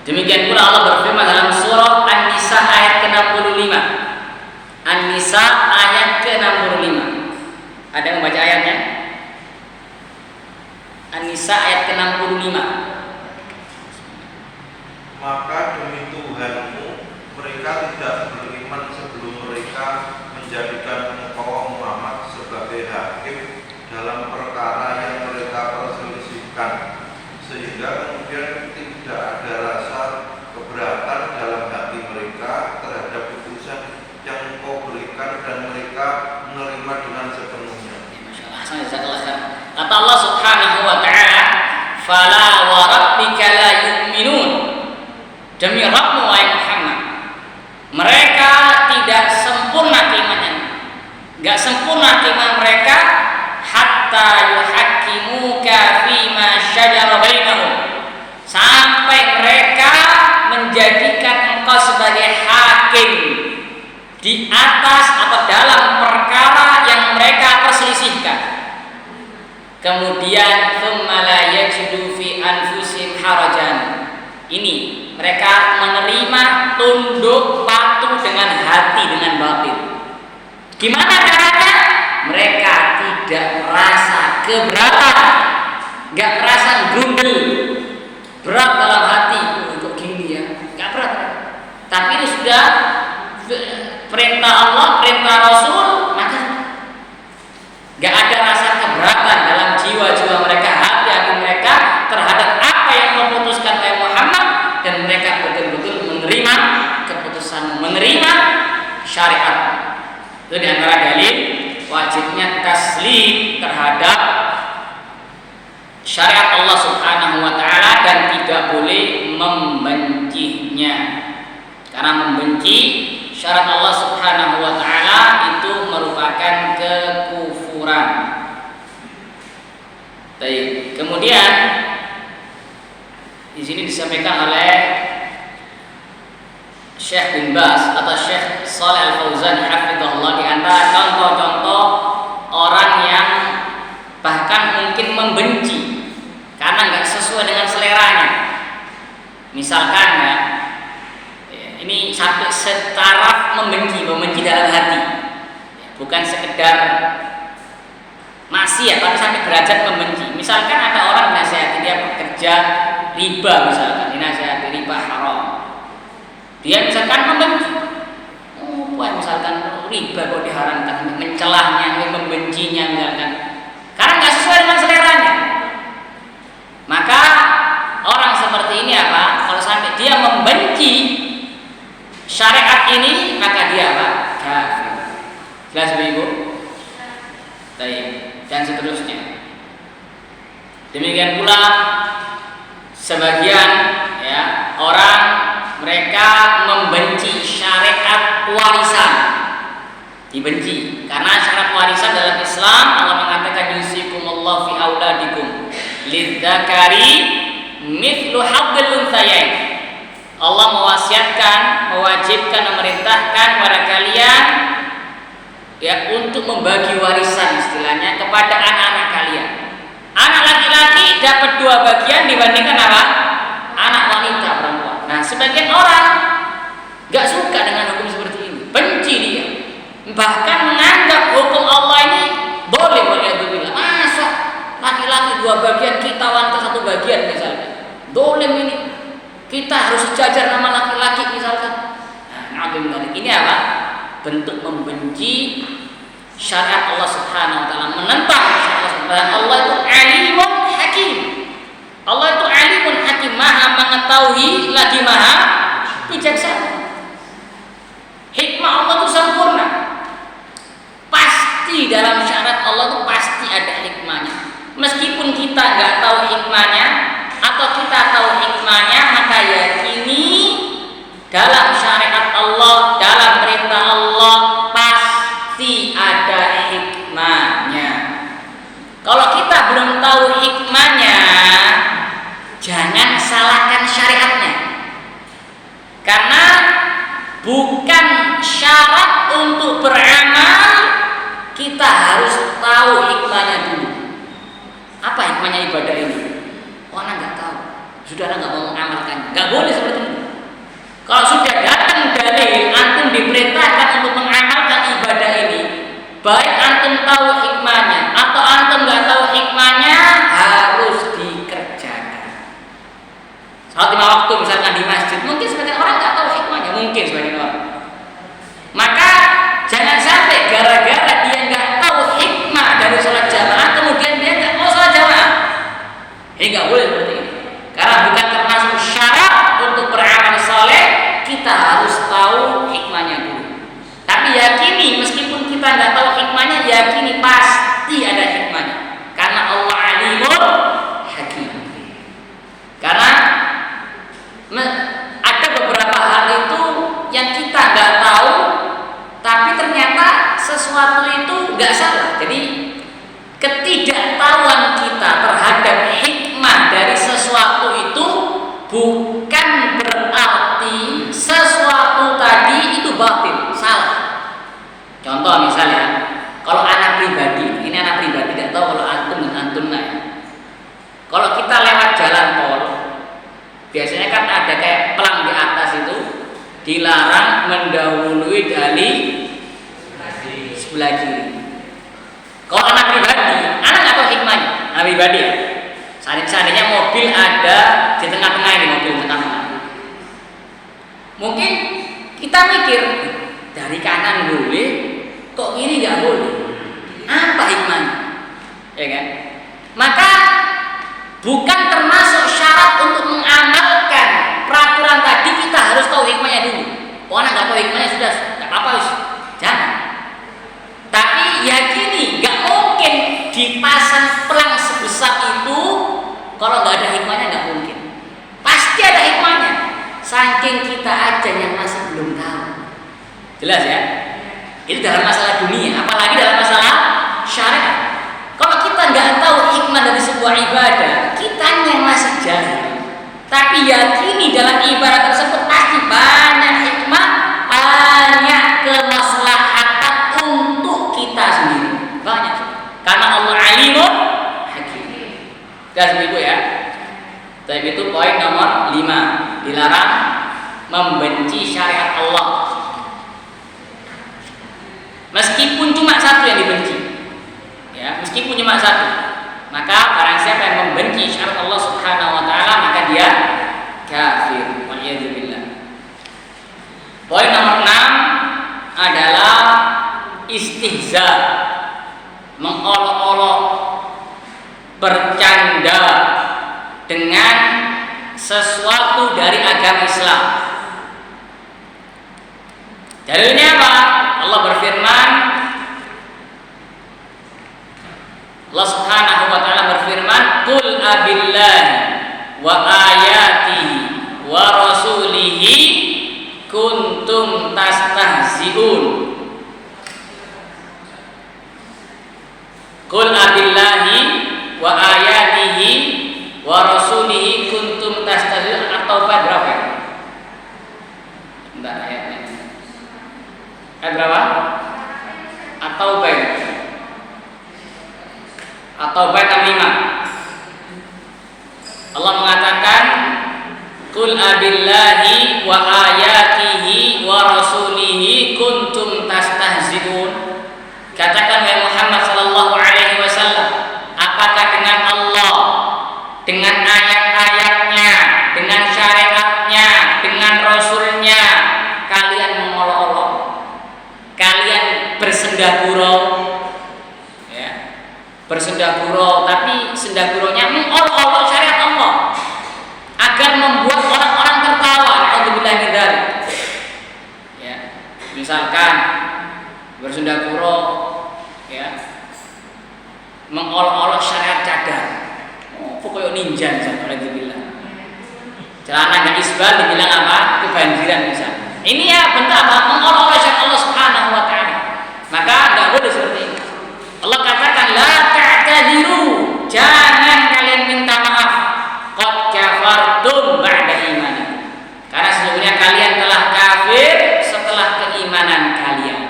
Demikian pula Allah berfirman dalam surah An-Nisa ayat ke-65. An-Nisa ayat ke-65. Ada yang membaca ayatnya? An-Nisa ayat ke-65. Maka demi Tuhanmu, mereka tidak beriman sebelum mereka menjadikan engkau Muhammad sebagai hakim dalam perkara yang mereka perselisihkan, sehingga kemudian tidak ada rasa keberatan dalam hati mereka terhadap keputusan yang engkau berikan dan mereka menerima dengan sepenuhnya. Kata Allah Subhanahu wa taala, "Fala wa rabbika la yu'minun." Demi Rabbmu wahai Muhammad, mereka tidak sempurna keimanannya. Enggak sempurna keimanan mereka hatta yuhaqqimuka fima syajara bainahum. Sampai mereka menjadikan engkau sebagai hakim di atas atau dalam perkara yang mereka perselisihkan. Kemudian tsumma la yajidu fi anfusihim harajan. Ini mereka menerima, tunduk, patuh dengan hati, dengan batin. Gimana caranya? Mereka tidak merasa keberatan, nggak merasa grundel, berat dalam hati. Kok gini ya? Nggak berat. Tapi ini sudah perintah Allah, perintah Rasul, maka nggak ada rasa keberatan dalam jiwa-jiwa mereka, hati-hati mereka terhadap apa yang memutuskan oleh Muhammad, dan mereka betul-betul menerima keputusan, menerima syariat. Itu diantara dalil wajibnya taslim terhadap syariat Allah Subhanahu wa taala dan tidak boleh membencinya. Karena membenci syariat Allah Subhanahu wa taala itu merupakan kekufuran. Baik, kemudian di sini disampaikan oleh Syekh bin Baz atau Syekh Shalih Al-Fauzan hafizahullah, di antara contoh-contoh orang yang bahkan mungkin membenci karena nggak sesuai dengan seleranya. Misalkan ya, ini sampai setaraf membenci dalam hati, bukan sekedar maksiat, tapi sampai derajat membenci. Misalkan ada orang nasihati dia bekerja riba, misalkan dinasihati riba haram, dia misalkan membenci, misalkan riba kok diharamkan, mencelahnya, membencinya misalkan, karena nggak sesuai dengan seleranya. Maka orang seperti ini apa? Kalau sampai dia membenci syariat ini, maka dia apa? Kafir. Jelas Ibu? Dan seterusnya. Demikian pula sebagian ya orang, mereka membenci syariat warisan, dibenci karena syariat warisan dalam Islam Allah mengatakan yusikumullahu fi auladikum lidzakari mithlu hadzil unthayain. Allah mewasiatkan, mewajibkan, memerintahkan kepada kalian ya untuk membagi warisan istilahnya kepada anak-anak kalian. Anak laki-laki dapat 2 bagian dibandingkan apa? Anak wanita perempuan. Nah, sebagian orang gak suka dengan hukum seperti ini, benci dia, bahkan menganggap hukum Allah ini boleh waliyadzubillah. Masa laki-laki 2 bagian, kita wanita 1 bagian misalnya, boleh ini, kita harus sejajar nama laki-laki misalkan. Nah, ini apa? Bentuk membenci syariat Allah Subhanahu wa taala, menentang syariat Allah. Itu alimun hakim. Allah itu alimun hakim, maha mengetahui lagi maha bijaksana. Hikmah Allah itu sempurna. Pasti dalam syariat Allah itu pasti ada hikmahnya. Meskipun kita nggak tahu hikmahnya atau kita tahu hikmahnya, maka yakini dalam syariat Allah, dalam perintah Allah pasti ada hikmahnya. Kalau kita belum tahu hikmahnya, jangan salahkan syariatnya. Karena bukan syarat untuk beramal kita harus tahu hikmahnya dulu. Apa hikmahnya ibadah ini? Orang nggak tahu. Sudah nggak mau mengamalkan, nggak boleh seperti itu. Kalau sudah datang dalil, antum diperintahkan untuk mengamalkan ibadah ini, baik antum tahu hikmahnya atau antum nggak tahu hikmahnya, harus dikerjakan. Salat 5 waktu misalkan di masjid, mungkin sebagian orang nggak tahu hikmahnya, mungkin sebagian orang. Maka jangan sampai gara-gara dia nggak tahu hikmah dari sholat jamaah, kemudian dia nggak mau sholat jamaah. Ini nggak boleh seperti ini. Karena bukan termasuk syarat untuk beramal soleh, kita harus tahu hikmahnya dulu. Tapi yakini, meskipun kita nggak tahu hikmahnya, yakini pasti ada hikmahnya. Karena Allah alimul hakim. Karena ada beberapa hal itu yang kita nggak tahu, tapi ternyata sesuatu itu nggak salah. Jadi ketidaktahuan kita terhadap hikmah dari sesuatu itu bukan berarti sesuatu tadi itu batil, salah. Contoh misalnya, kalau anak pribadi, ini anak pribadi tidak tahu kalau antum dan antum ya. Kalau kita lewat jalan tol, biasanya kan ada kayak pelang di atas itu, dilarang mendahului dari sebelah kiri. Kalau anak pribadi, anak nggak tahu hikmahnya, anak pribadi ya. Seandainya mobil ada di tengah-tengah ini, mobil tengah-tengah. Mungkin kita mikir dari kanan boleh, kok kiri nggak boleh? Apa hikmahnya? Ya kan? Maka bukan termasuk syarat untuk mengamalkan peraturan tadi kita harus tahu hikmahnya dulu. Oh, anak nggak tahu hikmahnya sudah nggak apa-apa, jangan. Tapi yakini nggak mungkin dipasang pelang sebesar itu kalau nggak ada hikmahnya, nggak mungkin. Pasti ada hikmahnya. Saking kita aja yang masih belum tahu. Jelas ya? Itu dalam masalah dunia, apalagi dalam masalah syariat. Kalau kita nggak tahu hikmah dari sebuah ibadah, kita yang masih jahil. Tapi yakini dalam ibadah tersebut pasti banyak hikmah, banyak kemaslahatan untuk kita sendiri. Banyak. Karena Allah alimul hakim. Guys, ibu ya. Tapi itu poin nomor 5, dilarang membenci syariat Allah. Meskipun cuma satu yang dibenci, ya, meskipun cuma satu, maka barang siapa yang membenci syariat Allah Subhanahu wa taala, maka dia kafir. Waliyadzubillah. Poin nomor 6 adalah istihza, mengolok-olok, bercanda dengan sesuatu dari agama Islam. Dalilnya apa? Allah berfirman, Allah Subhanahu wa taala berfirman, "Qul abillahi wa ayatihi wa rasulihi kuntum tastahzi'un." Qul abillahi wa ayatihi wa rasulihi kuntum tastahzi'un. At-Taubah berapa? Enggak ayatnya. Ayat berapa? At-Taubah. At-Taubah 65. Allah mengatakan, "Qul abillahi wa ayatihi wa rasulihi kuntum tastahzi'un." Katakan wahai Muhammad sallallahu alaihi wasallam, apakah dengan Allah, dengan ayat-ayatnya, dengan syariatnya, dengan rasulnya kalian mengolok-olok, kalian bersendagurau, ya, bersendagurau, tapi sendaguronya mengolok-olok syariat Allah agar membuat orang-orang tertawa. Alhamdulillah min dzalik. Ya, misalkan bersendagurau, ya, mengolok-olok syariat cadar. Oh, pokoknya ninja misalnya, alhamdulillah. Celana nggak isbal dibilang apa? Kebanjiran misalnya. Ini ya bentuk apa? Mengolok-olok syariat Allah Subhanahu wa taala. Maka nggak boleh seperti ini. Allah katakan, la ta'tadiru, jangan kalian minta maaf. Qad kafartum ba'da imanikum. Karena sesungguhnya kalian telah kafir setelah keimanan kalian.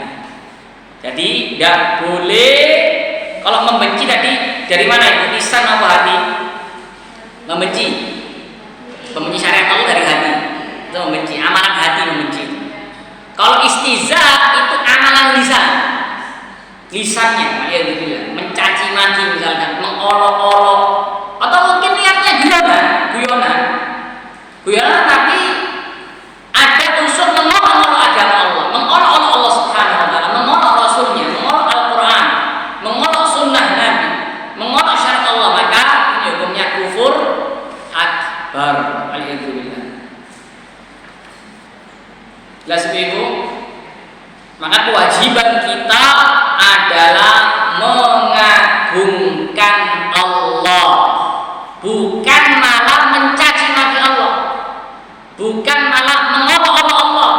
Jadi tidak boleh. Kalau membenci tadi dari mana itu? Lisan apa hati? Membenci. lisannya, alhamdulillah, mencaci maki misalkan, mengolok-olok, atau mungkin niatnya guyonan, tapi ada unsur mengolok-olok agama Allah, mengolok-olok Allah Subhanahu wa taala, mengolok Rasulnya, mengolok Al-Quran, mengolok sunnah Nabi, mengolok syariat Allah, maka ini hukumnya kufur akbar, alhamdulillah. Jelas Ibu? Maka kewajiban kita adalah mengagungkan Allah, bukan malah mencaci maki Allah, bukan malah mengolok-olok Allah.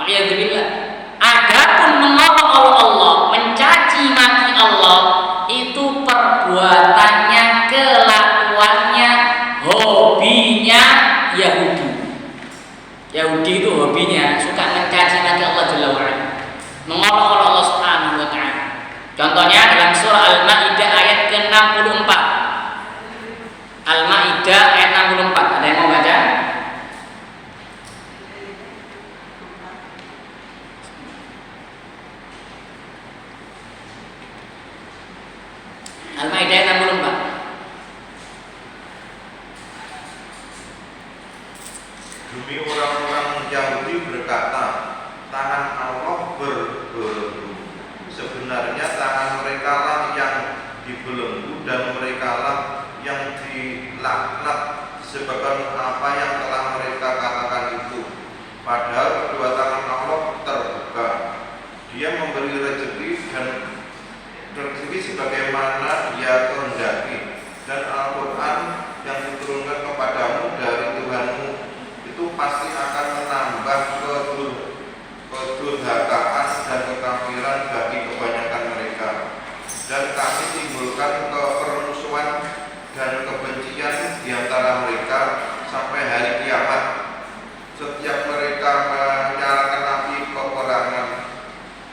Alhamdulillah. Adapun mengolok-olok Allah, mencaci maki Allah, itu perbuatannya, kelakuannya, hobinya Yahudi. Yahudi itu hobinya suka mencaci maki Allah Jalla wa'ala, mengolok-olok Allah Subhanahu wa taala. Contohnya dalam surah Al-Maidah ayat ke-64. Al-Maidah ayat 64. Ada yang mau baca? Al-Maidah ayat 64. Demi orang-orang Yahudi berkata, tangan Allah berbelenggu. Sebenarnya tangan mereka lah yang dibelenggu dan mereka lah yang dilaknat sebabkan apa yang telah mereka katakan itu. Padahal kedua tangan Allah terbuka. Dia memberi rezeki dan rezeki sebagaimana Dia kehendaki. Dan Al-Quran yang diturunkan kepadamu dari Tuhanmu itu pasti akan menambah kedurhakaan dan kekafiran bagi kebanyakan mereka, dan kami timbulkan permusuhan dan kebencian di antara mereka sampai hari kiamat. Setiap mereka menyalakan api peperangan,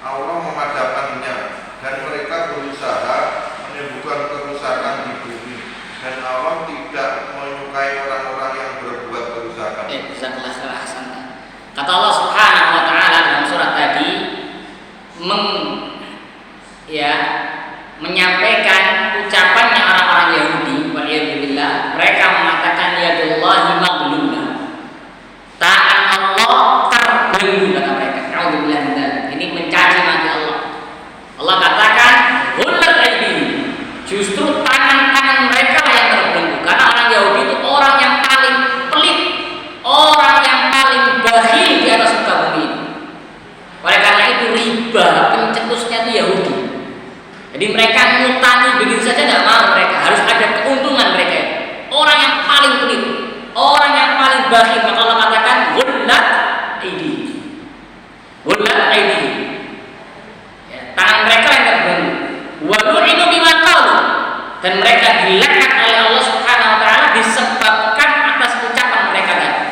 Allah memadamkannya, dan mereka berusaha menimbulkan kerusakan di bumi, dan Allah tidak menyukai orang-orang yang berbuat kerusakan. Kata Allah Subhanahu wa taala dalam surat tadi menyampaikan ucapannya orang-orang Yahudi, waliyadzubillah, mereka mengatakan yadullahi maghlullah, tangan Allah terbelenggu, kata mereka. Alhamdulillah, ini mencaci maki Allah. Allah katakan ghullat aydihim, justru tangan-tangan mereka yang terbelenggu, karena orang Yahudi itu orang yang paling pelit, orang yang paling bakhil di atas muka bumi. Oleh karena itu riba pencetusnya itu Yahudi. Jadi mereka ngutangi begitu saja nggak mau, mereka harus ada keuntungan mereka. Orang yang paling pelit, orang yang paling bakhil, maka Allah katakan ghullat aydihim. Ghullat aydihim. Ya, tangan mereka yang terbelenggu. Wa lu'inu bima qalu, dan mereka dilaknat oleh Allah Subhanahu wa taala disebabkan atas ucapan mereka tadi.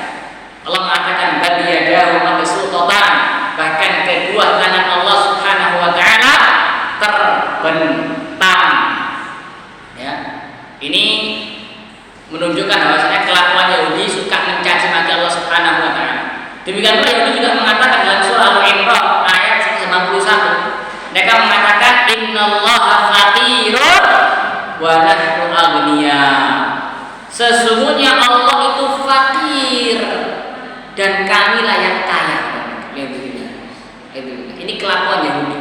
Allah mengatakan bal yadahu mabsuutatan, bahkan kedua tangan Allah Subhanahu wa taala terbentang. Ya. Ini menunjukkan bahwasanya kelakuan Yahudi suka mencaci maki Allah Subhanahu wa taala. Demikian pula Yahudi juga mengatakan dalam surah Al-Imran ayat 91, mereka mengatakan innallaha faqirun wa nahnu aghnia. Sesungguhnya Allah itu fakir dan kamilah yang kaya. Ini kelakuan Yahudi.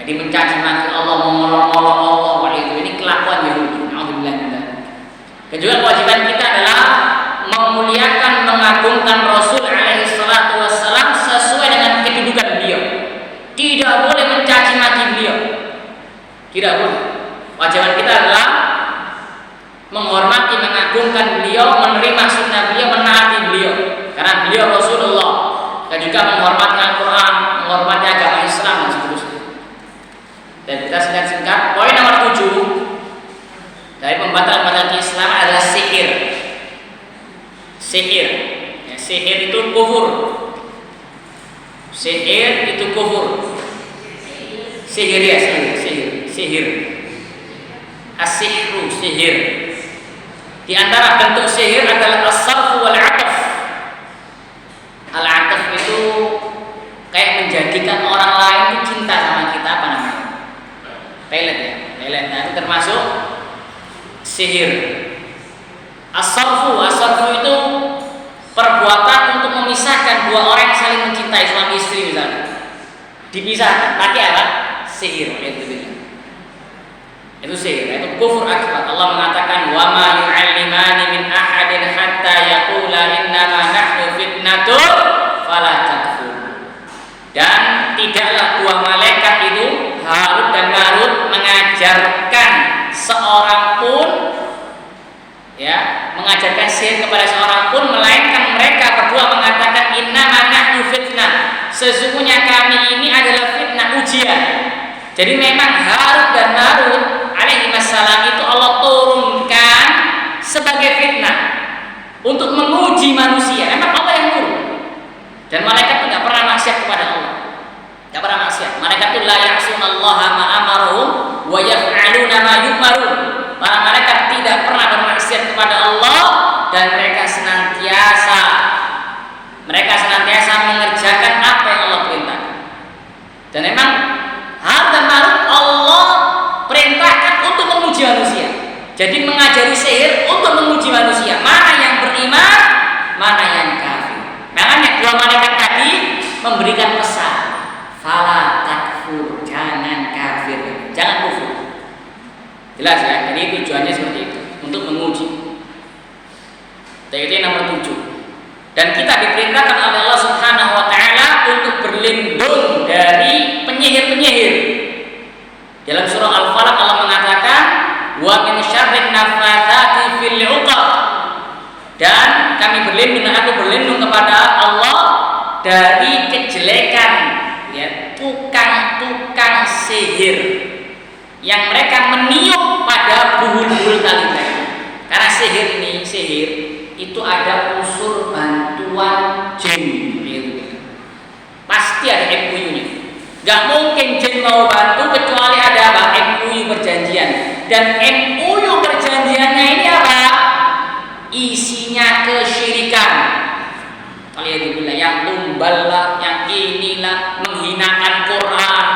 Jadi mencaci maki Allah, mengolok-olok Allah, ini kelakuan Yahudi. Alhamdulillah. Dan juga kewajiban kita adalah memuliakan, mengagungkan Rasul alaihi salatu wassalam sesuai dengan kedudukan beliau. Tidak boleh mencaci maki beliau. Tidak boleh. Kewajiban kita adalah menghormati, mengagungkan beliau, menerima sunnah beliau, menaati beliau, karena beliau Rasulullah. Dan juga menghormati Al-Quran, menghormati agama Islam dan seterusnya. Dan kita singkat-singkat, poin nomor 7 dari pembatalan Islam adalah sihir. Sihir, ya, sihir itu kufur. Sihir itu kufur. Sihir ya, sihir. As-sihru, sihir. Di antara bentuk sihir adalah as-sarfu wal-'ataf. Al-'ataf itu kayak menjadikan orang lain itu cinta sama kita, apa namanya? pelet ya, pelet. Nah, itu termasuk sihir. As-sarfu itu perbuatan untuk memisahkan dua orang yang saling mencintai, suami istri misalnya. Dipisahkan, pakai apa? Sihir. Itu sihir, itu kufur akbar. Allah mengatakan wa ma yu'allimani min ahadin hatta yaqula innama nahnu fitnatun fala takfur. Dan tidaklah dua malaikat itu Harut dan Marut mengajarkan seorang pun ya, mengajarkan sihir kepada seorang pun melainkan mereka berdua mengatakan innama nahnu fitnah. Sesungguhnya kami ini adalah fitnah, ujian. Jadi memang Harut dan Marut alaihi wassalam itu Allah turunkan sebagai fitnah untuk menguji manusia. Memang Allah yang turun. Dan malaikat tidak pernah maksiat kepada Allah. Tidak pernah maksiat. Malaikat itu la ya'sunallaha ma amarahum wa yaf'aluna ma yu'marun. Para malaikat tidak pernah bermaksiat kepada Allah dan mereka senantiasa mengerjakan apa yang Allah perintahkan. Dan memang Harut dan Marut Allah perintahkan untuk menguji manusia. Jadi mengajari sihir untuk menguji manusia. Mana yang beriman, mana yang kafir. Makanya dua malaikat tadi memberikan pesan, fala takfur, jangan kafir, jangan kufur. Jelas ya? Jadi tujuannya seperti itu, untuk menguji. Jadi nomor 7. Dan kita diperintahkan oleh Allah Subhanahu wa taala untuk berlindung dari penyihir-penyihir. Dalam surah Al-Falaq Allah mengatakan wa min syarrin naffatsati fil 'uqad. Dan kami berlindung, aku berlindung kepada Allah dari kejelekan ya, tukang-tukang sihir yang mereka meniup pada buhul-buhul tali mereka. Karena sihir itu ada unsur bantuan jin. Pasti ada MOU-nya. Gak mungkin jin mau bantu kecuali ada apa? MOU perjanjian. Dan MOU perjanjiannya ini apa? Isinya kesyirikan. Kalian bilang yang tumbal lah, yang inilah, menghinakan Quran,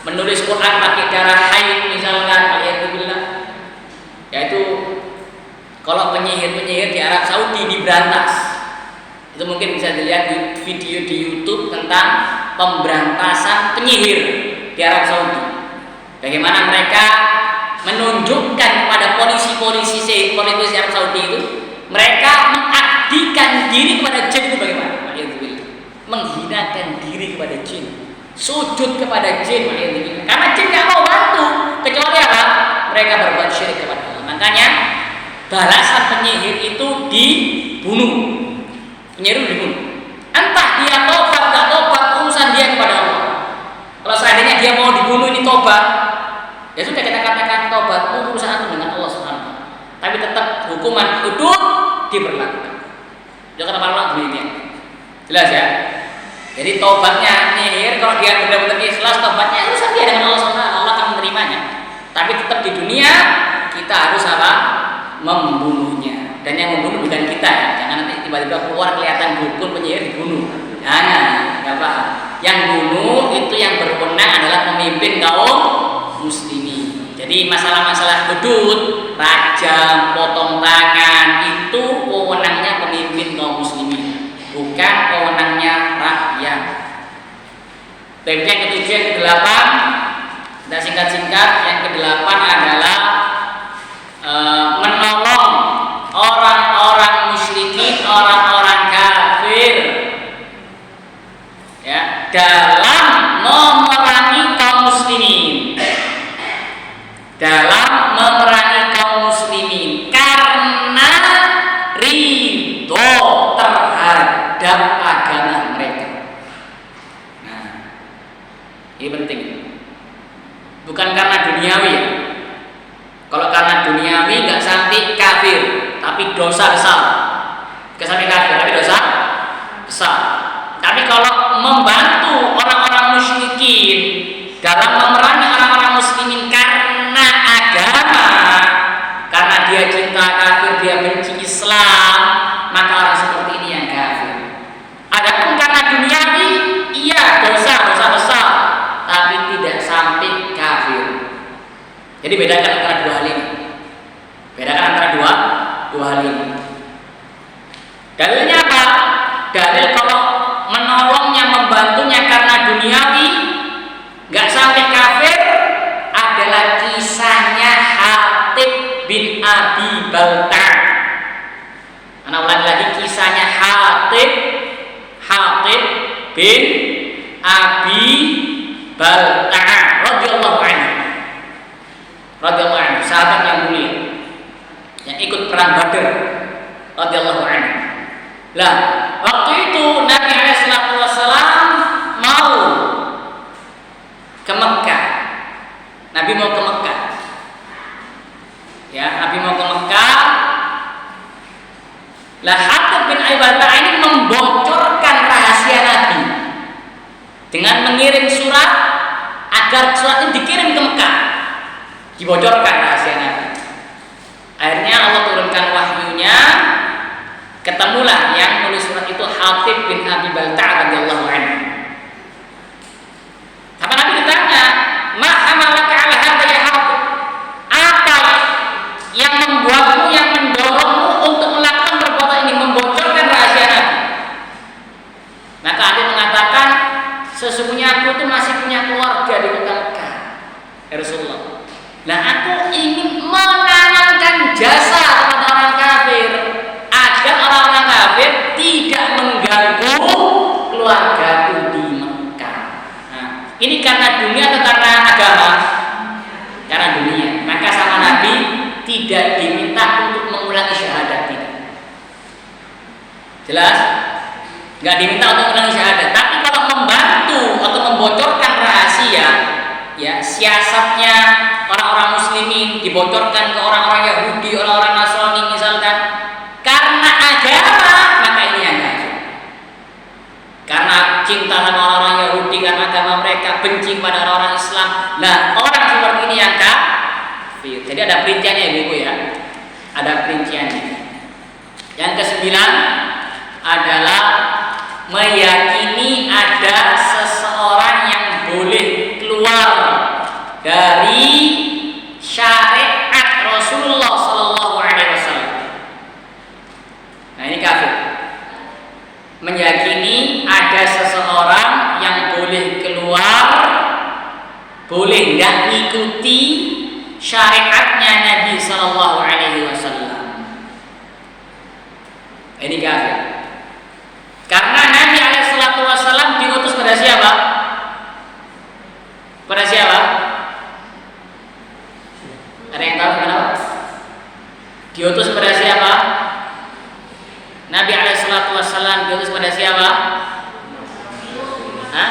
menulis Quran pakai darah haid misalkan, kalian bilang. Yaitu kalau penyihir-penyihir di Arab Saudi diberantas. Itu mungkin bisa dilihat di video di YouTube tentang pemberantasan penyihir di Arab Saudi. Bagaimana mereka menunjukkan kepada polisi-polisi Arab Saudi itu, mereka mengabdikan diri kepada jin itu bagaimana? Menghinakan diri kepada jin, sujud kepada jin, karena jin tidak mau bantu kecuali apa? Mereka berbuat syirik kepada Allah. Makanya balasan penyihir itu dibunuh. Penyihir dibunuh. Entah dia tobat tak tobat, urusan dia kepada Allah. Kalau seandainya dia mau dibunuh ini tobat, ya sudah kita katakan tobat, urusan itu dengan Allah Subhanahu. Tapi tetap hukuman hudud diberlakukan. Jangan malah begini. Jelas ya. Jadi tobatnya penyihir kalau dia benar-benar ikhlas tobatnya urusan dia dengan Allah Subhanahu. Allah akan menerimanya. Tapi tetap di dunia kita harus apa? Membunuhnya. Dan yang membunuh bukan kita ya. Jangan nanti tiba-tiba keluar kelihatan dukun penyihir dibunuh. Jangan, enggak apa. Yang bunuh itu yang berwenang adalah pemimpin kaum muslimin. Jadi masalah-masalah hudud, rajam, potong tangan itu wewenangnya pemimpin kaum muslimin, bukan wewenangnya rakyat. Baik, yang ketujuh, yang ke-8, kita singkat-singkat. Yang ke-8 adalah menolong orang-orang musyrikin, orang-orang kafir ya, dalam memerangi kaum muslimin, karena ridho terhadap agama mereka. Nah, ini penting, bukan karena duniawi ya. Kalau karena duniawi nggak sampai kafir, tapi dosa besar. Nggak sampai kafir, tapi dosa besar. Tapi kalau membantu orang-orang musyrikin dalam memerangi orang-orang muslimin karena agama, karena dia cinta kafir, dia benci Islam, maka orang seperti ini yang kafir. Adapun karena duniawi, iya dosa besar, tapi tidak sampai kafir. Jadi bedakan antara dua hal ini. Bedakan antara dua hal ini. Dalilnya apa? Dalil kalau menolongnya, membantunya karena duniawi, nggak sampai kafir, adalah kisahnya Hatib bin Abi Balta. Anak ulangi lagi, kisahnya Hatib bin Abi Balta radhiyallahu anhu. Sahabat yang mulia yang ikut perang Badar radhiyallahu anhu. Lah, waktu itu Nabi SAW mau ke Mekah. Nabi mau ke Mekah. Ya, Nabi mau ke Mekah. Lah, Hatib bin Abi Balta ini membocorkan rahasia Nabi dengan mengirim surat agar surat ini dikirim ke Mekah. Dibocorkan rahasia Nabi. Akhirnya Allah turunkan wahyunya, ketemulah yang menulis surat itu Hatib bin Abi Balta radhiyallahu anhu. Apa Nabi ditanya, "Ma hamalaka ala hadza ya Hatib?" Apa yang membuatmu, yang mendorongmu untuk melakukan perbuatan ini, membocorkan rahasia Nabi? Maka Hatib mengatakan, "Sesungguhnya aku itu masih punya keluarga di kota Mekah, ya Rasulullah. Nah, aku ingin menanamkan jasa kepada orang kafir agar orang-orang kafir tidak mengganggu keluargaku di Mekah." Nah, ini karena dunia atau karena agama? Karena dunia. Maka sama Nabi tidak diminta untuk mengulangi syahadat, tidak. Jelas? Nggak diminta untuk mengulangi syahadat. Tapi kalau membantu atau membocorkan rahasia, ya, siasatnya orang-orang muslimin dibocorkan ke orang-orang Yahudi, orang-orang Nasrani misalkan, karena agama, maka ini yang kafir. Karena cinta sama orang-orang Yahudi karena agama mereka, benci pada orang-orang Islam. Nah, orang seperti ini yang kafir. Jadi ada perinciannya Ibu ya. Ada perinciannya. Yang kesembilan adalah meyakini ada seseorang yang boleh keluar dari syariat Rasulullah Sallallahu Alaihi Wasallam. Nah, ini kafir. Meyakini ada seseorang yang boleh keluar, boleh nggak ngikuti syariatnya Nabi Sallallahu Alaihi Wasallam. Ini kafir. Karena Nabi Alaihissalam diutus pada siapa? Pada siapa? Ada yang tahu kenapa? Diutus pada siapa? Nabi Alaihissalam diutus pada siapa? Hah?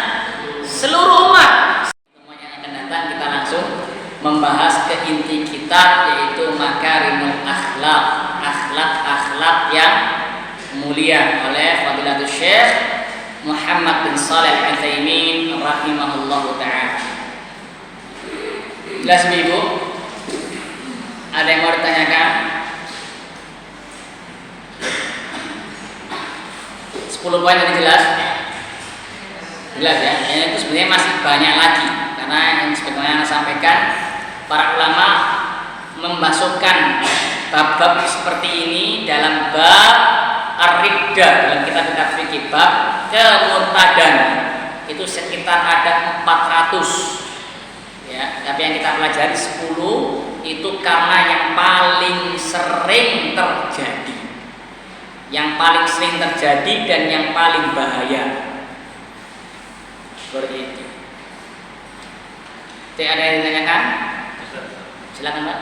Seluruh umat. Pertemuan yang akan datang kita langsung membahas ke inti kitab, yaitu Makarimul Akhlak, akhlak yang mulia oleh Fadilatul Syekh Muhammad bin Shalih Al-Utsaimin rahimahullahu ta'ala. Jelas Ibu? Ada yang mau ditanyakan? 10 poin tadi jelas? Jelas ya? Ini itu sebenarnya masih banyak lagi, karena yang sebagaimana saya sampaikan, para ulama memasukkan bab-bab seperti ini dalam bab Ar-Riddah, dalam kitab-kitab fikih, bab kemurtadan. Itu sekitar ada 400 ya, tapi yang kita pelajari 10 itu karena yang paling sering terjadi, dan yang paling bahaya. Seperti itu. Tidak ada yang ditanyakan? Silakan Pak.